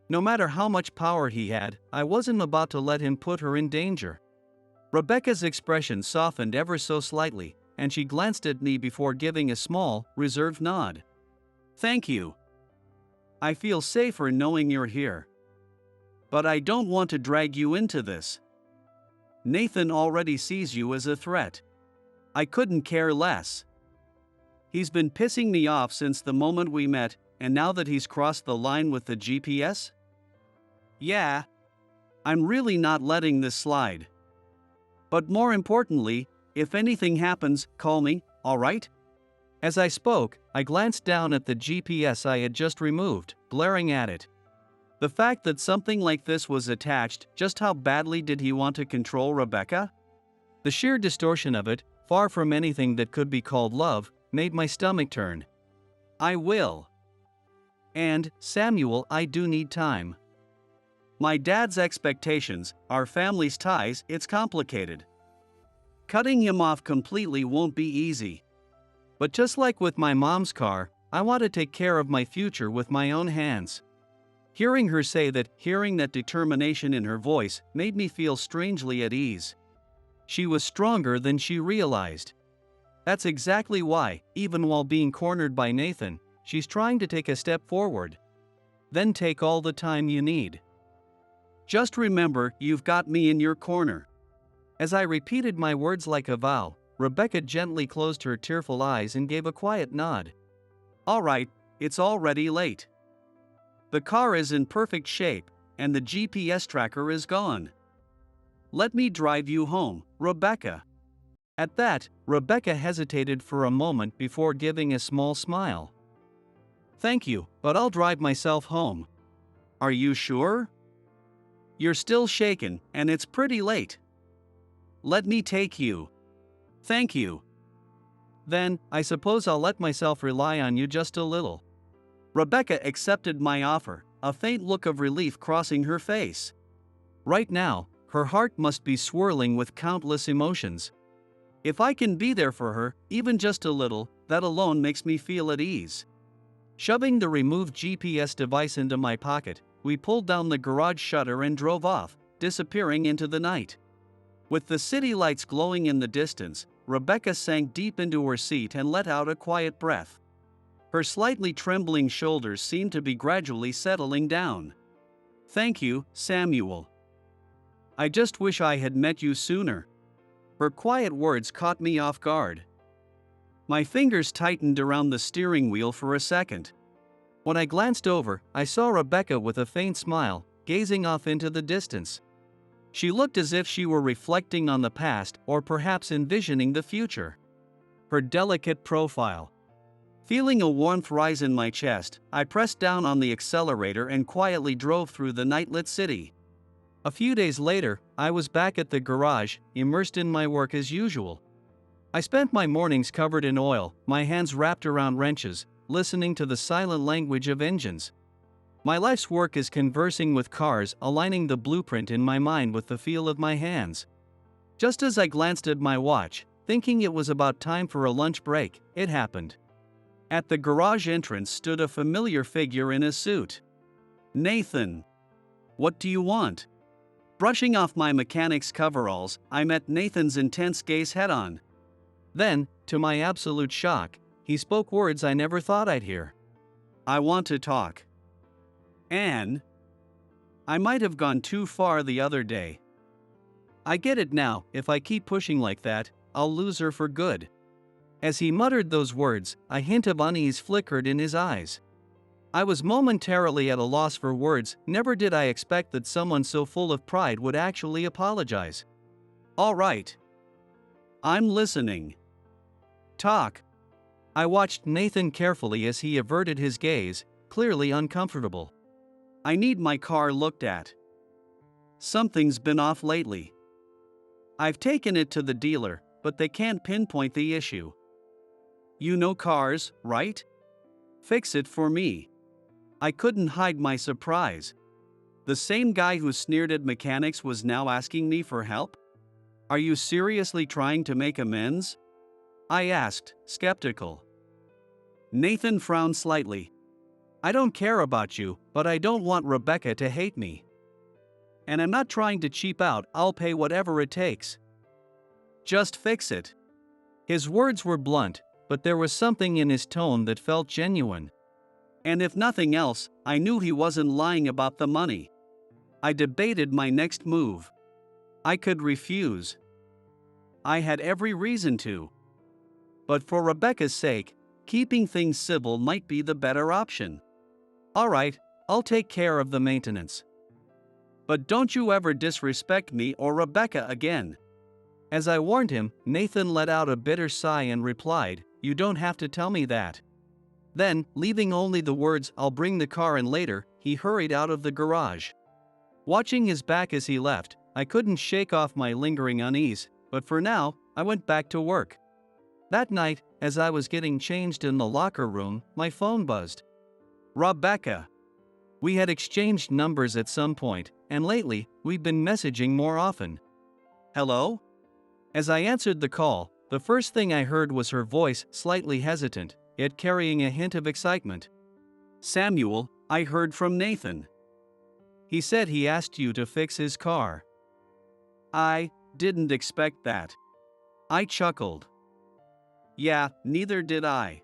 No matter how much power he had, I wasn't about to let him put her in danger. Rebecca's expression softened ever so slightly, and she glanced at me before giving a small, reserved nod. Thank you. I feel safer knowing you're here. But I don't want to drag you into this. Nathan already sees you as a threat. I couldn't care less. He's been pissing me off since the moment we met, and now that he's crossed the line with the GPS? Yeah, I'm really not letting this slide. But more importantly, if anything happens, call me, alright? As I spoke, I glanced down at the GPS I had just removed, glaring at it. The fact that something like this was attached, just how badly did he want to control Rebecca? The sheer distortion of it, far from anything that could be called love, made my stomach turn. I will. And, Samuel, I do need time. My dad's expectations, our family's ties, it's complicated. Cutting him off completely won't be easy. But just like with my mom's car, I want to take care of my future with my own hands. Hearing that determination in her voice made me feel strangely at ease. She was stronger than she realized. That's exactly why, even while being cornered by Nathan, she's trying to take a step forward. Then take all the time you need. Just remember, you've got me in your corner. As I repeated my words like a vow, Rebecca gently closed her tearful eyes and gave a quiet nod. All right, it's already late. The car is in perfect shape, and the GPS tracker is gone. Let me drive you home, Rebecca. At that, Rebecca hesitated for a moment before giving a small smile. Thank you, but I'll drive myself home. Are you sure? You're still shaken, and it's pretty late. Let me take you. Thank you. Then, I suppose I'll let myself rely on you just a little. Rebecca accepted my offer, a faint look of relief crossing her face. Right now, her heart must be swirling with countless emotions. If I can be there for her, even just a little, that alone makes me feel at ease. Shoving the removed GPS device into my pocket, we pulled down the garage shutter and drove off, disappearing into the night. With the city lights glowing in the distance, Rebecca sank deep into her seat and let out a quiet breath. Her slightly trembling shoulders seemed to be gradually settling down. Thank you, Samuel. I just wish I had met you sooner. Her quiet words caught me off guard. My fingers tightened around the steering wheel for a second. When I glanced over, I saw Rebecca with a faint smile, gazing off into the distance. She looked as if she were reflecting on the past or perhaps envisioning the future. Her delicate profile. Feeling a warmth rise in my chest, I pressed down on the accelerator and quietly drove through the night-lit city. A few days later, I was back at the garage, immersed in my work as usual. I spent my mornings covered in oil, my hands wrapped around wrenches, listening to the silent language of engines. My life's work is conversing with cars, aligning the blueprint in my mind with the feel of my hands. Just as I glanced at my watch, thinking it was about time for a lunch break, it happened. At the garage entrance stood a familiar figure in a suit. Nathan. What do you want? Brushing off my mechanic's coveralls, I met Nathan's intense gaze head-on. Then, to my absolute shock, he spoke words I never thought I'd hear. I want to talk. Anne. I might have gone too far the other day. I get it now, if I keep pushing like that, I'll lose her for good. As he muttered those words, a hint of unease flickered in his eyes. I was momentarily at a loss for words. Never did I expect that someone so full of pride would actually apologize. All right. I'm listening. Talk. I watched Nathan carefully as he averted his gaze, clearly uncomfortable. I need my car looked at. Something's been off lately. I've taken it to the dealer, but they can't pinpoint the issue. You know cars, right? Fix it for me. I couldn't hide my surprise. The same guy who sneered at mechanics was now asking me for help? Are you seriously trying to make amends? I asked, skeptical. Nathan frowned slightly. I don't care about you, but I don't want Rebecca to hate me. And I'm not trying to cheap out, I'll pay whatever it takes. Just fix it. His words were blunt, but there was something in his tone that felt genuine. And if nothing else, I knew he wasn't lying about the money. I debated my next move. I could refuse. I had every reason to. But for Rebecca's sake, keeping things civil might be the better option. All right, I'll take care of the maintenance. But don't you ever disrespect me or Rebecca again." As I warned him, Nathan let out a bitter sigh and replied, "You don't have to tell me that." Then, leaving only the words, "I'll bring the car in later," he hurried out of the garage. Watching his back as he left, I couldn't shake off my lingering unease, but for now, I went back to work. That night, as I was getting changed in the locker room, my phone buzzed. Rebecca. We had exchanged numbers at some point, and lately, we'd been messaging more often. "Hello?" As I answered the call, the first thing I heard was her voice, slightly hesitant, yet carrying a hint of excitement. "Samuel, I heard from Nathan. He said he asked you to fix his car." I didn't expect that. I chuckled. Yeah, neither did I.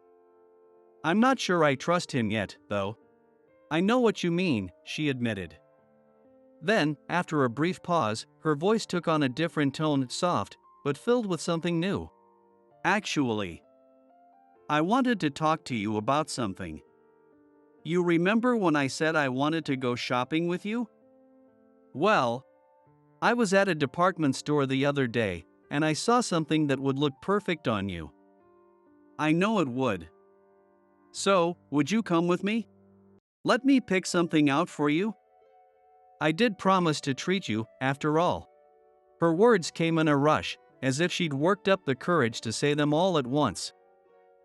"I'm not sure I trust him yet, though." "I know what you mean," she admitted. Then, after a brief pause, her voice took on a different tone, soft, but filled with something new. "Actually, I wanted to talk to you about something. You remember when I said I wanted to go shopping with you? Well, I was at a department store the other day, and I saw something that would look perfect on you." "I know it would. So, would you come with me? Let me pick something out for you? I did promise to treat you, after all." Her words came in a rush, as if she'd worked up the courage to say them all at once.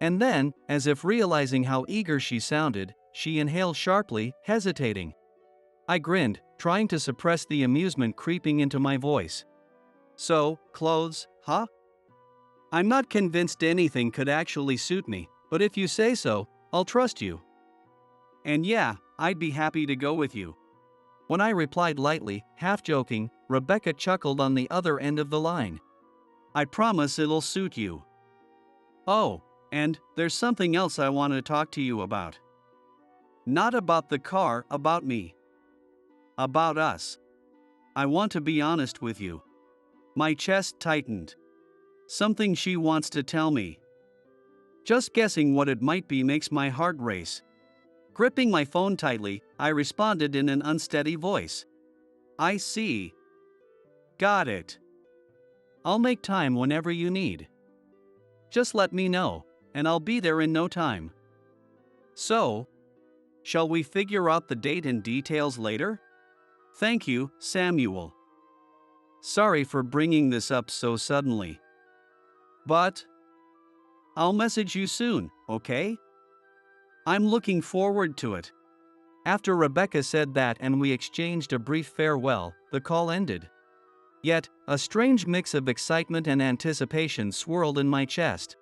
And then, as if realizing how eager she sounded, she inhaled sharply, hesitating. I grinned, trying to suppress the amusement creeping into my voice. "So, clothes, huh? I'm not convinced anything could actually suit me, but if you say so, I'll trust you. And yeah, I'd be happy to go with you." When I replied lightly, half joking, Rebecca chuckled on the other end of the line. "I promise it'll suit you. Oh, and there's something else I want to talk to you about. Not about the car, about me. About us. I want to be honest with you." My chest tightened. Something she wants to tell me. Just guessing what it might be makes my heart race. Gripping my phone tightly, I responded in an unsteady voice. "I see. Got it. I'll make time whenever you need. Just let me know, and I'll be there in no time. So, shall we figure out the date and details later? Thank you, Samuel. Sorry for bringing this up so suddenly. But I'll message you soon, okay? I'm looking forward to it." After Rebecca said that and we exchanged a brief farewell, the call ended. Yet, a strange mix of excitement and anticipation swirled in my chest.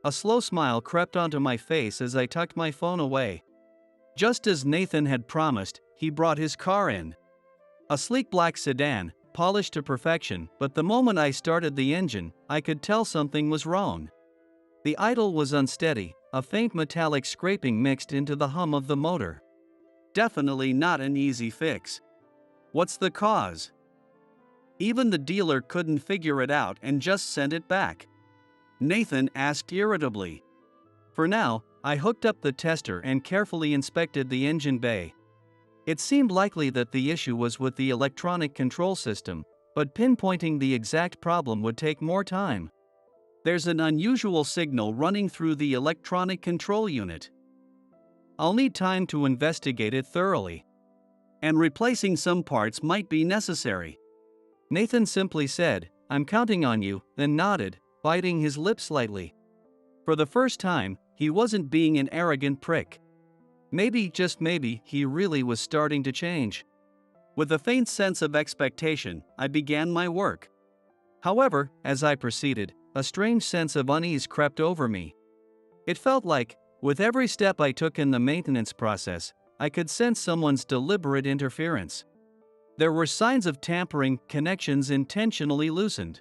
A slow smile crept onto my face as I tucked my phone away. Just as Nathan had promised, he brought his car in. A sleek black sedan, polished to perfection, but the moment I started the engine, I could tell something was wrong. The idle was unsteady, a faint metallic scraping mixed into the hum of the motor. Definitely not an easy fix. What's the cause? Even the dealer couldn't figure it out and just sent it back. Nathan asked irritably. For now, I hooked up the tester and carefully inspected the engine bay. It seemed likely that the issue was with the electronic control system, but pinpointing the exact problem would take more time. There's an unusual signal running through the electronic control unit. I'll need time to investigate it thoroughly. And replacing some parts might be necessary. Nathan simply said, "I'm counting on you," then nodded, biting his lip slightly. For the first time, he wasn't being an arrogant prick. Maybe, just maybe, he really was starting to change. With a faint sense of expectation, I began my work. However, as I proceeded, a strange sense of unease crept over me. It felt like, with every step I took in the maintenance process, I could sense someone's deliberate interference. There were signs of tampering, connections intentionally loosened.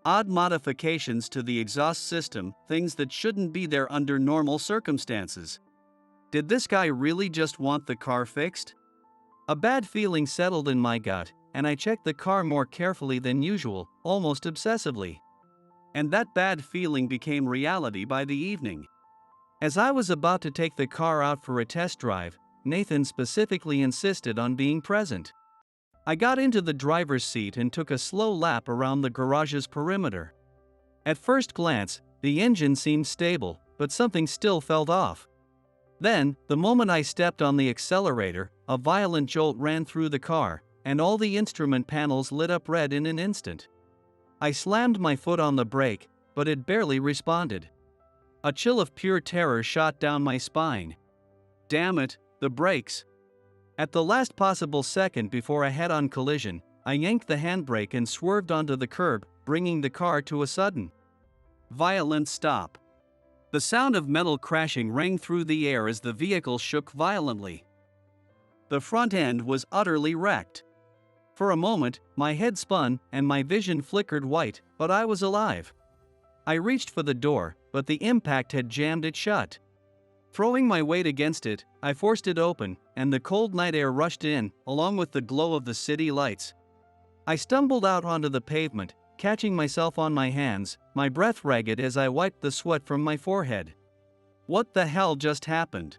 Odd modifications to the exhaust system, things that shouldn't be there under normal circumstances. Did this guy really just want the car fixed? A bad feeling settled in my gut, and I checked the car more carefully than usual, almost obsessively. And that bad feeling became reality by the evening. As I was about to take the car out for a test drive, Nathan specifically insisted on being present. I got into the driver's seat and took a slow lap around the garage's perimeter. At first glance, the engine seemed stable, but something still felt off. Then, the moment I stepped on the accelerator, a violent jolt ran through the car, and all the instrument panels lit up red in an instant. I slammed my foot on the brake, but it barely responded. A chill of pure terror shot down my spine. Damn it, the brakes! At the last possible second before a head-on collision, I yanked the handbrake and swerved onto the curb, bringing the car to a sudden, violent stop. The sound of metal crashing rang through the air as the vehicle shook violently. The front end was utterly wrecked. For a moment, my head spun and my vision flickered white, but I was alive. I reached for the door, but the impact had jammed it shut. Throwing my weight against it, I forced it open, and the cold night air rushed in, along with the glow of the city lights. I stumbled out onto the pavement, catching myself on my hands, my breath ragged as I wiped the sweat from my forehead. What the hell just happened?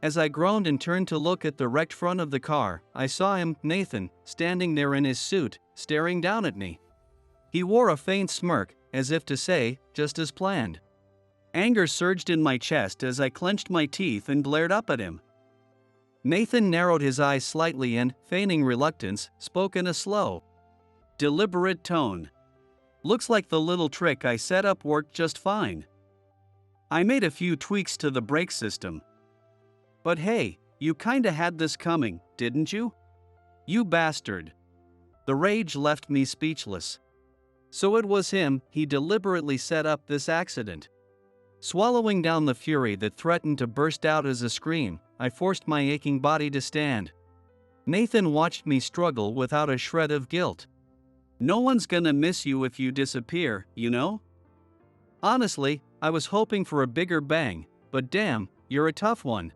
As I groaned and turned to look at the wrecked front of the car, I saw him, Nathan, standing there in his suit, staring down at me. He wore a faint smirk, as if to say, just as planned. Anger surged in my chest as I clenched my teeth and glared up at him. Nathan narrowed his eyes slightly and, feigning reluctance, spoke in a slow, deliberate tone. Looks like the little trick I set up worked just fine. I made a few tweaks to the brake system. But hey, you kinda had this coming, didn't you? You bastard. The rage left me speechless. So it was him, he deliberately set up this accident. Swallowing down the fury that threatened to burst out as a scream, I forced my aching body to stand. Nathan watched me struggle without a shred of guilt. No one's gonna miss you if you disappear, you know? Honestly, I was hoping for a bigger bang, but damn, you're a tough one.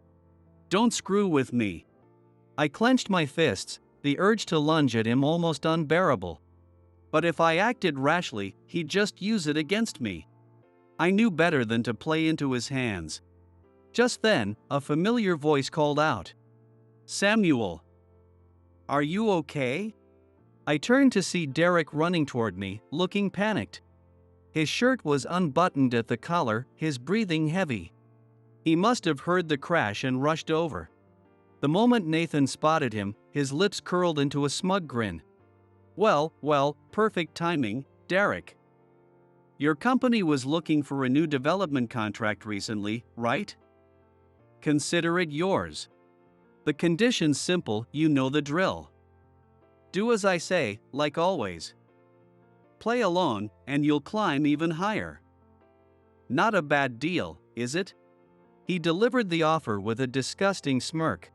Don't screw with me. I clenched my fists, the urge to lunge at him almost unbearable. But if I acted rashly, he'd just use it against me. I knew better than to play into his hands. Just then, a familiar voice called out. Samuel. Are you okay? I turned to see Derek running toward me, looking panicked. His shirt was unbuttoned at the collar, his breathing heavy. He must have heard the crash and rushed over. The moment Nathan spotted him, his lips curled into a smug grin. Well, perfect timing, Derek. Your company was looking for a new development contract recently, right? Consider it yours. The condition's simple, you know the drill. Do as I say, like always. Play alone, and you'll climb even higher. Not a bad deal, is it? He delivered the offer with a disgusting smirk.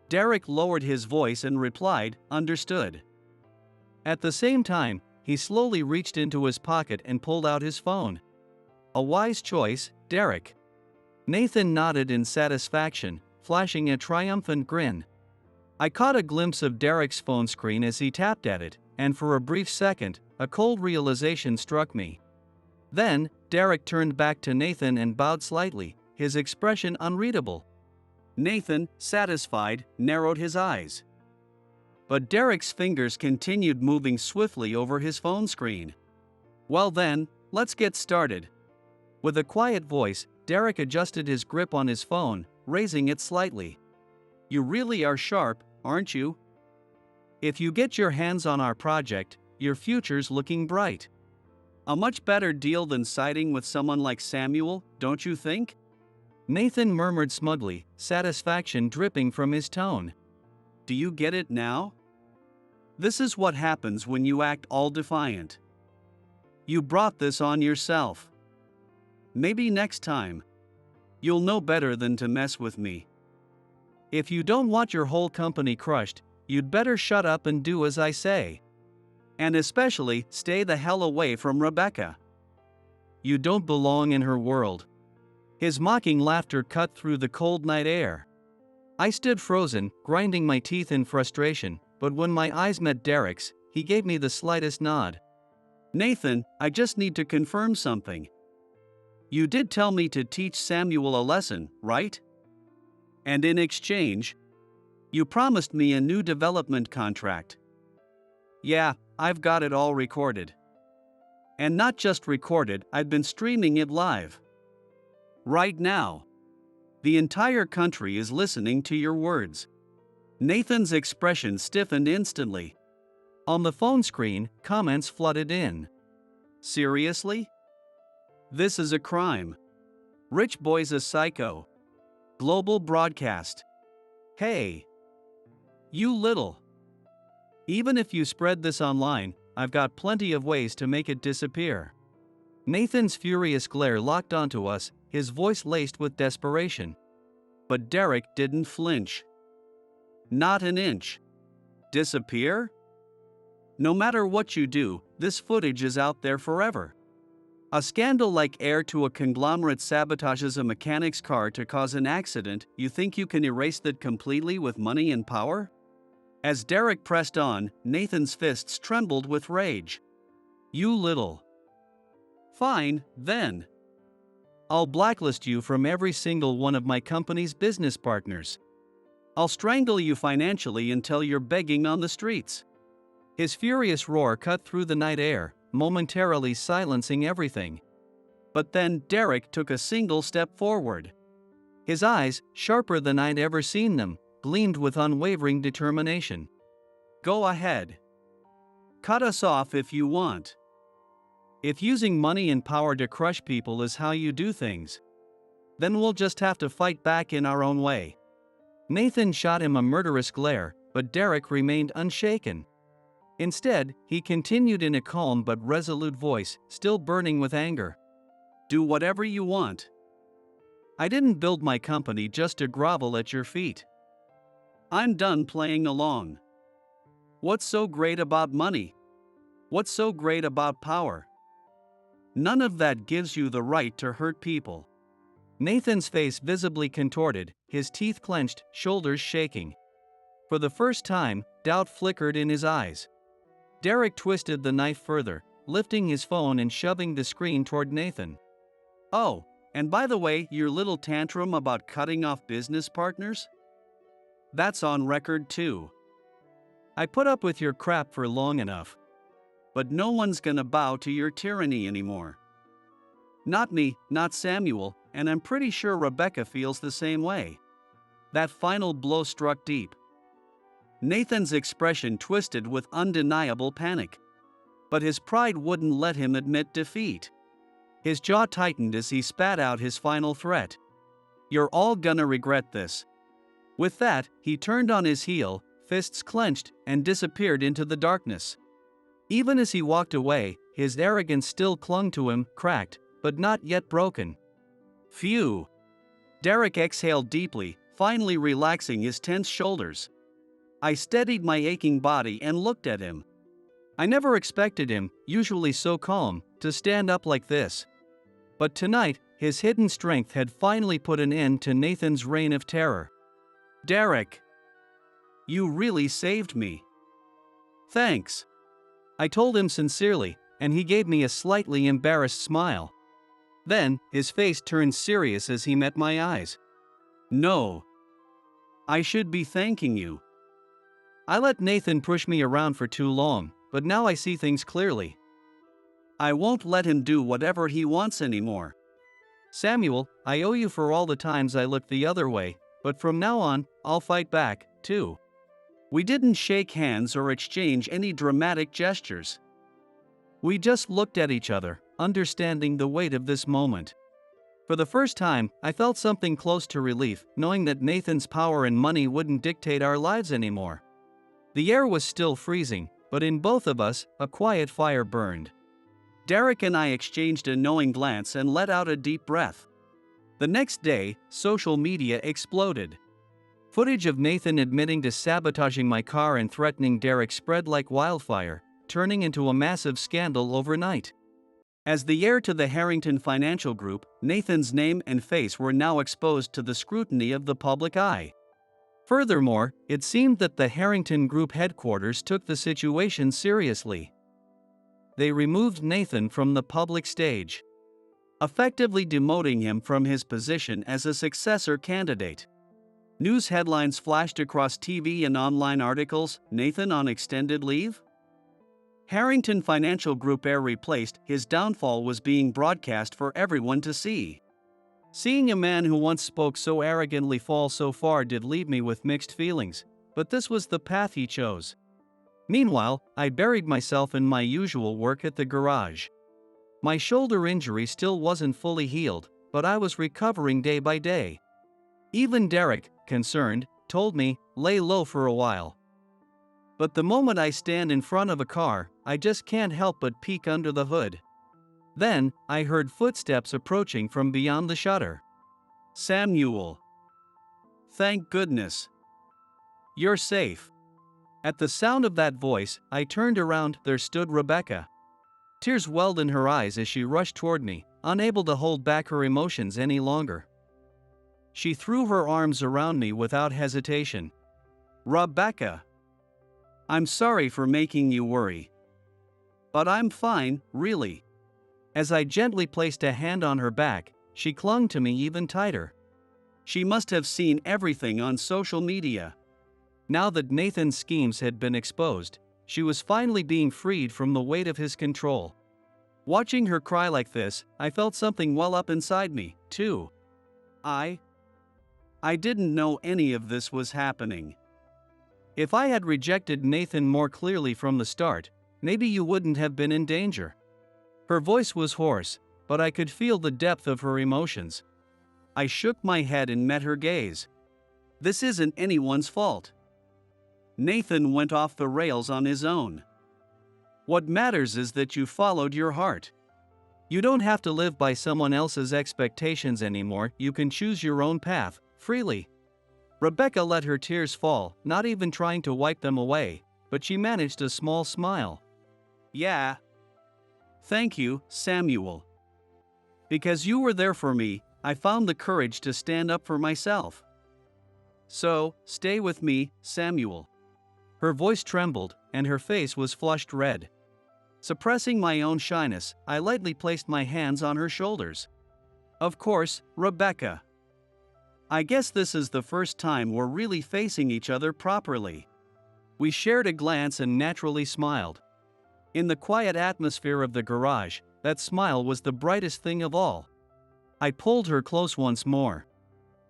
Derek lowered his voice and replied, understood. At the same time, he slowly reached into his pocket and pulled out his phone. A wise choice, Derek. Nathan nodded in satisfaction, flashing a triumphant grin. I caught a glimpse of Derek's phone screen as he tapped at it, and for a brief second, a cold realization struck me. Then, Derek turned back to Nathan and bowed slightly, his expression unreadable. Nathan, satisfied, narrowed his eyes. But Derek's fingers continued moving swiftly over his phone screen. Well then, let's get started. With a quiet voice, Derek adjusted his grip on his phone, raising it slightly. You really are sharp, aren't you? If you get your hands on our project, your future's looking bright. A much better deal than siding with someone like Samuel, don't you think? Nathan murmured smugly, satisfaction dripping from his tone. Do you get it now? This is what happens when you act all defiant. You brought this on yourself. Maybe next time, you'll know better than to mess with me. If you don't want your whole company crushed, you'd better shut up and do as I say. And especially, stay the hell away from Rebecca. You don't belong in her world. His mocking laughter cut through the cold night air. I stood frozen, grinding my teeth in frustration, but when my eyes met Derek's, he gave me the slightest nod. Nathan, I just need to confirm something. You did tell me to teach Samuel a lesson, right? And in exchange, you promised me a new development contract. Yeah, I've got it all recorded. And not just recorded, I've been streaming it live. Right now. The entire country is listening to your words. Nathan's expression stiffened instantly. On the phone screen, comments flooded in. Seriously? This is a crime. Rich boy's a psycho. Global broadcast. Hey. You little. Even if you spread this online, I've got plenty of ways to make it disappear. Nathan's furious glare locked onto us, his voice laced with desperation. But Derek didn't flinch. Not an inch. Disappear? No matter what you do, this footage is out there forever. A scandal like heir to a conglomerate sabotages a mechanic's car to cause an accident. You think you can erase that completely with money and power? As Derek pressed on, Nathan's fists trembled with rage. You little. Fine, then. I'll blacklist you from every single one of my company's business partners. I'll strangle you financially until you're begging on the streets. His furious roar cut through the night air, momentarily silencing everything. But then Derek took a single step forward. His eyes, sharper than I'd ever seen them, gleamed with unwavering determination. Go ahead. Cut us off if you want. If using money and power to crush people is how you do things, then we'll just have to fight back in our own way. Nathan shot him a murderous glare, but Derek remained unshaken. Instead, he continued in a calm but resolute voice, still burning with anger. Do whatever you want. I didn't build my company just to grovel at your feet. I'm done playing along. What's so great about money? What's so great about power? None of that gives you the right to hurt people. Nathan's face visibly contorted, his teeth clenched, shoulders shaking. For the first time, doubt flickered in his eyes. Derek twisted the knife further, lifting his phone and shoving the screen toward Nathan. Oh, and by the way, your little tantrum about cutting off business partners? That's on record too. I put up with your crap for long enough. But no one's gonna bow to your tyranny anymore. Not me, not Samuel, and I'm pretty sure Rebecca feels the same way. That final blow struck deep. Nathan's expression twisted with undeniable panic. But his pride wouldn't let him admit defeat. His jaw tightened as he spat out his final threat. You're all gonna regret this. With that, he turned on his heel, fists clenched, and disappeared into the darkness. Even as he walked away, his arrogance still clung to him, cracked, but not yet broken. Phew. Derek exhaled deeply, finally relaxing his tense shoulders. I steadied my aching body and looked at him. I never expected him, usually so calm, to stand up like this. But tonight, his hidden strength had finally put an end to Nathan's reign of terror. Derek. You really saved me. Thanks. I told him sincerely, and he gave me a slightly embarrassed smile. Then, his face turned serious as he met my eyes. No. I should be thanking you. I let Nathan push me around for too long, but now I see things clearly. I won't let him do whatever he wants anymore. Samuel, I owe you for all the times I looked the other way, but from now on, I'll fight back, too. We didn't shake hands or exchange any dramatic gestures. We just looked at each other, understanding the weight of this moment. For the first time, I felt something close to relief, knowing that Nathan's power and money wouldn't dictate our lives anymore. The air was still freezing, but in both of us, a quiet fire burned. Derek and I exchanged a knowing glance and let out a deep breath. The next day, social media exploded. Footage of Nathan admitting to sabotaging my car and threatening Derek spread like wildfire, turning into a massive scandal overnight. As the heir to the Harrington Financial Group, Nathan's name and face were now exposed to the scrutiny of the public eye. Furthermore, it seemed that the Harrington Group headquarters took the situation seriously. They removed Nathan from the public stage, effectively demoting him from his position as a successor candidate. News headlines flashed across TV and online articles, Nathan on extended leave? Harrington Financial Group Air replaced, his downfall was being broadcast for everyone to see. Seeing a man who once spoke so arrogantly fall so far did leave me with mixed feelings, but this was the path he chose. Meanwhile, I buried myself in my usual work at the garage. My shoulder injury still wasn't fully healed, but I was recovering day by day. Even Derek, concerned, told me, lay low for a while. But the moment I stand in front of a car, I just can't help but peek under the hood. Then, I heard footsteps approaching from beyond the shutter. Samuel. Thank goodness. You're safe. At the sound of that voice, I turned around. There stood Rebecca. Tears welled in her eyes as she rushed toward me, unable to hold back her emotions any longer. She threw her arms around me without hesitation. Rebecca. I'm sorry for making you worry. But I'm fine, really. As I gently placed a hand on her back, she clung to me even tighter. She must have seen everything on social media. Now that Nathan's schemes had been exposed, she was finally being freed from the weight of his control. Watching her cry like this, I felt something well up inside me, too. I didn't know any of this was happening. If I had rejected Nathan more clearly from the start, maybe you wouldn't have been in danger. Her voice was hoarse, but I could feel the depth of her emotions. I shook my head and met her gaze. This isn't anyone's fault. Nathan went off the rails on his own. What matters is that you followed your heart. You don't have to live by someone else's expectations anymore. You can choose your own path, freely. Rebecca let her tears fall, not even trying to wipe them away, but she managed a small smile. Yeah. Thank you, Samuel. Because you were there for me, I found the courage to stand up for myself. So, stay with me, Samuel. Her voice trembled, and her face was flushed red. Suppressing my own shyness, I lightly placed my hands on her shoulders. Of course, Rebecca. I guess this is the first time we're really facing each other properly. We shared a glance and naturally smiled. In the quiet atmosphere of the garage, that smile was the brightest thing of all. I pulled her close once more.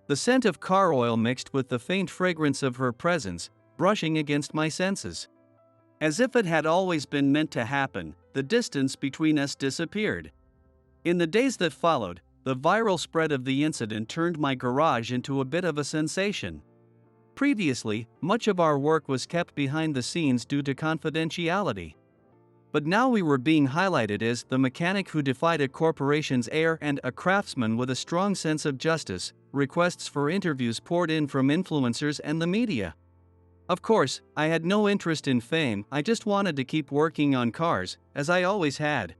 The scent of car oil mixed with the faint fragrance of her presence, brushing against my senses. As if it had always been meant to happen, the distance between us disappeared. In the days that followed, the viral spread of the incident turned my garage into a bit of a sensation. Previously, much of our work was kept behind the scenes due to confidentiality. But now we were being highlighted as the mechanic who defied a corporation's heir and a craftsman with a strong sense of justice. Requests for interviews poured in from influencers and the media. Of course, I had no interest in fame. I just wanted to keep working on cars, as I always had.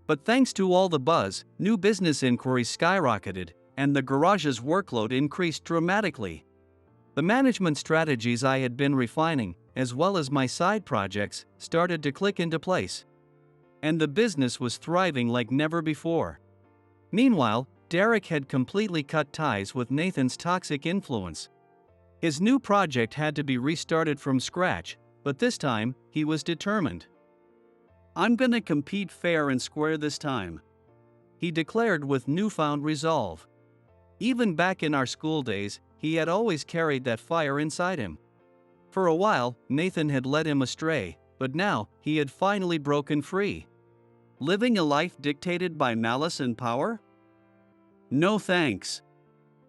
But thanks to all the buzz, new business inquiries skyrocketed, and the garage's workload increased dramatically. The management strategies I had been refining, as well as my side projects, started to click into place. And the business was thriving like never before. Meanwhile, Derek had completely cut ties with Nathan's toxic influence. His new project had to be restarted from scratch, but this time, he was determined. I'm gonna compete fair and square this time, he declared with newfound resolve. Even back in our school days, he had always carried that fire inside him. For a while, Nathan had led him astray, but now, he had finally broken free. Living a life dictated by malice and power? No thanks.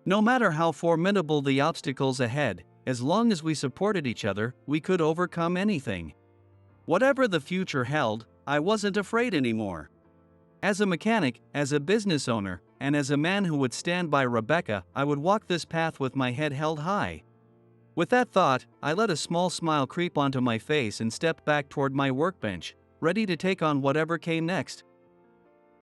No matter how formidable the obstacles ahead, as long as we supported each other, we could overcome anything. Whatever the future held, I wasn't afraid anymore. As a mechanic, as a business owner, and as a man who would stand by Rebecca, I would walk this path with my head held high. With that thought, I let a small smile creep onto my face and stepped back toward my workbench, ready to take on whatever came next.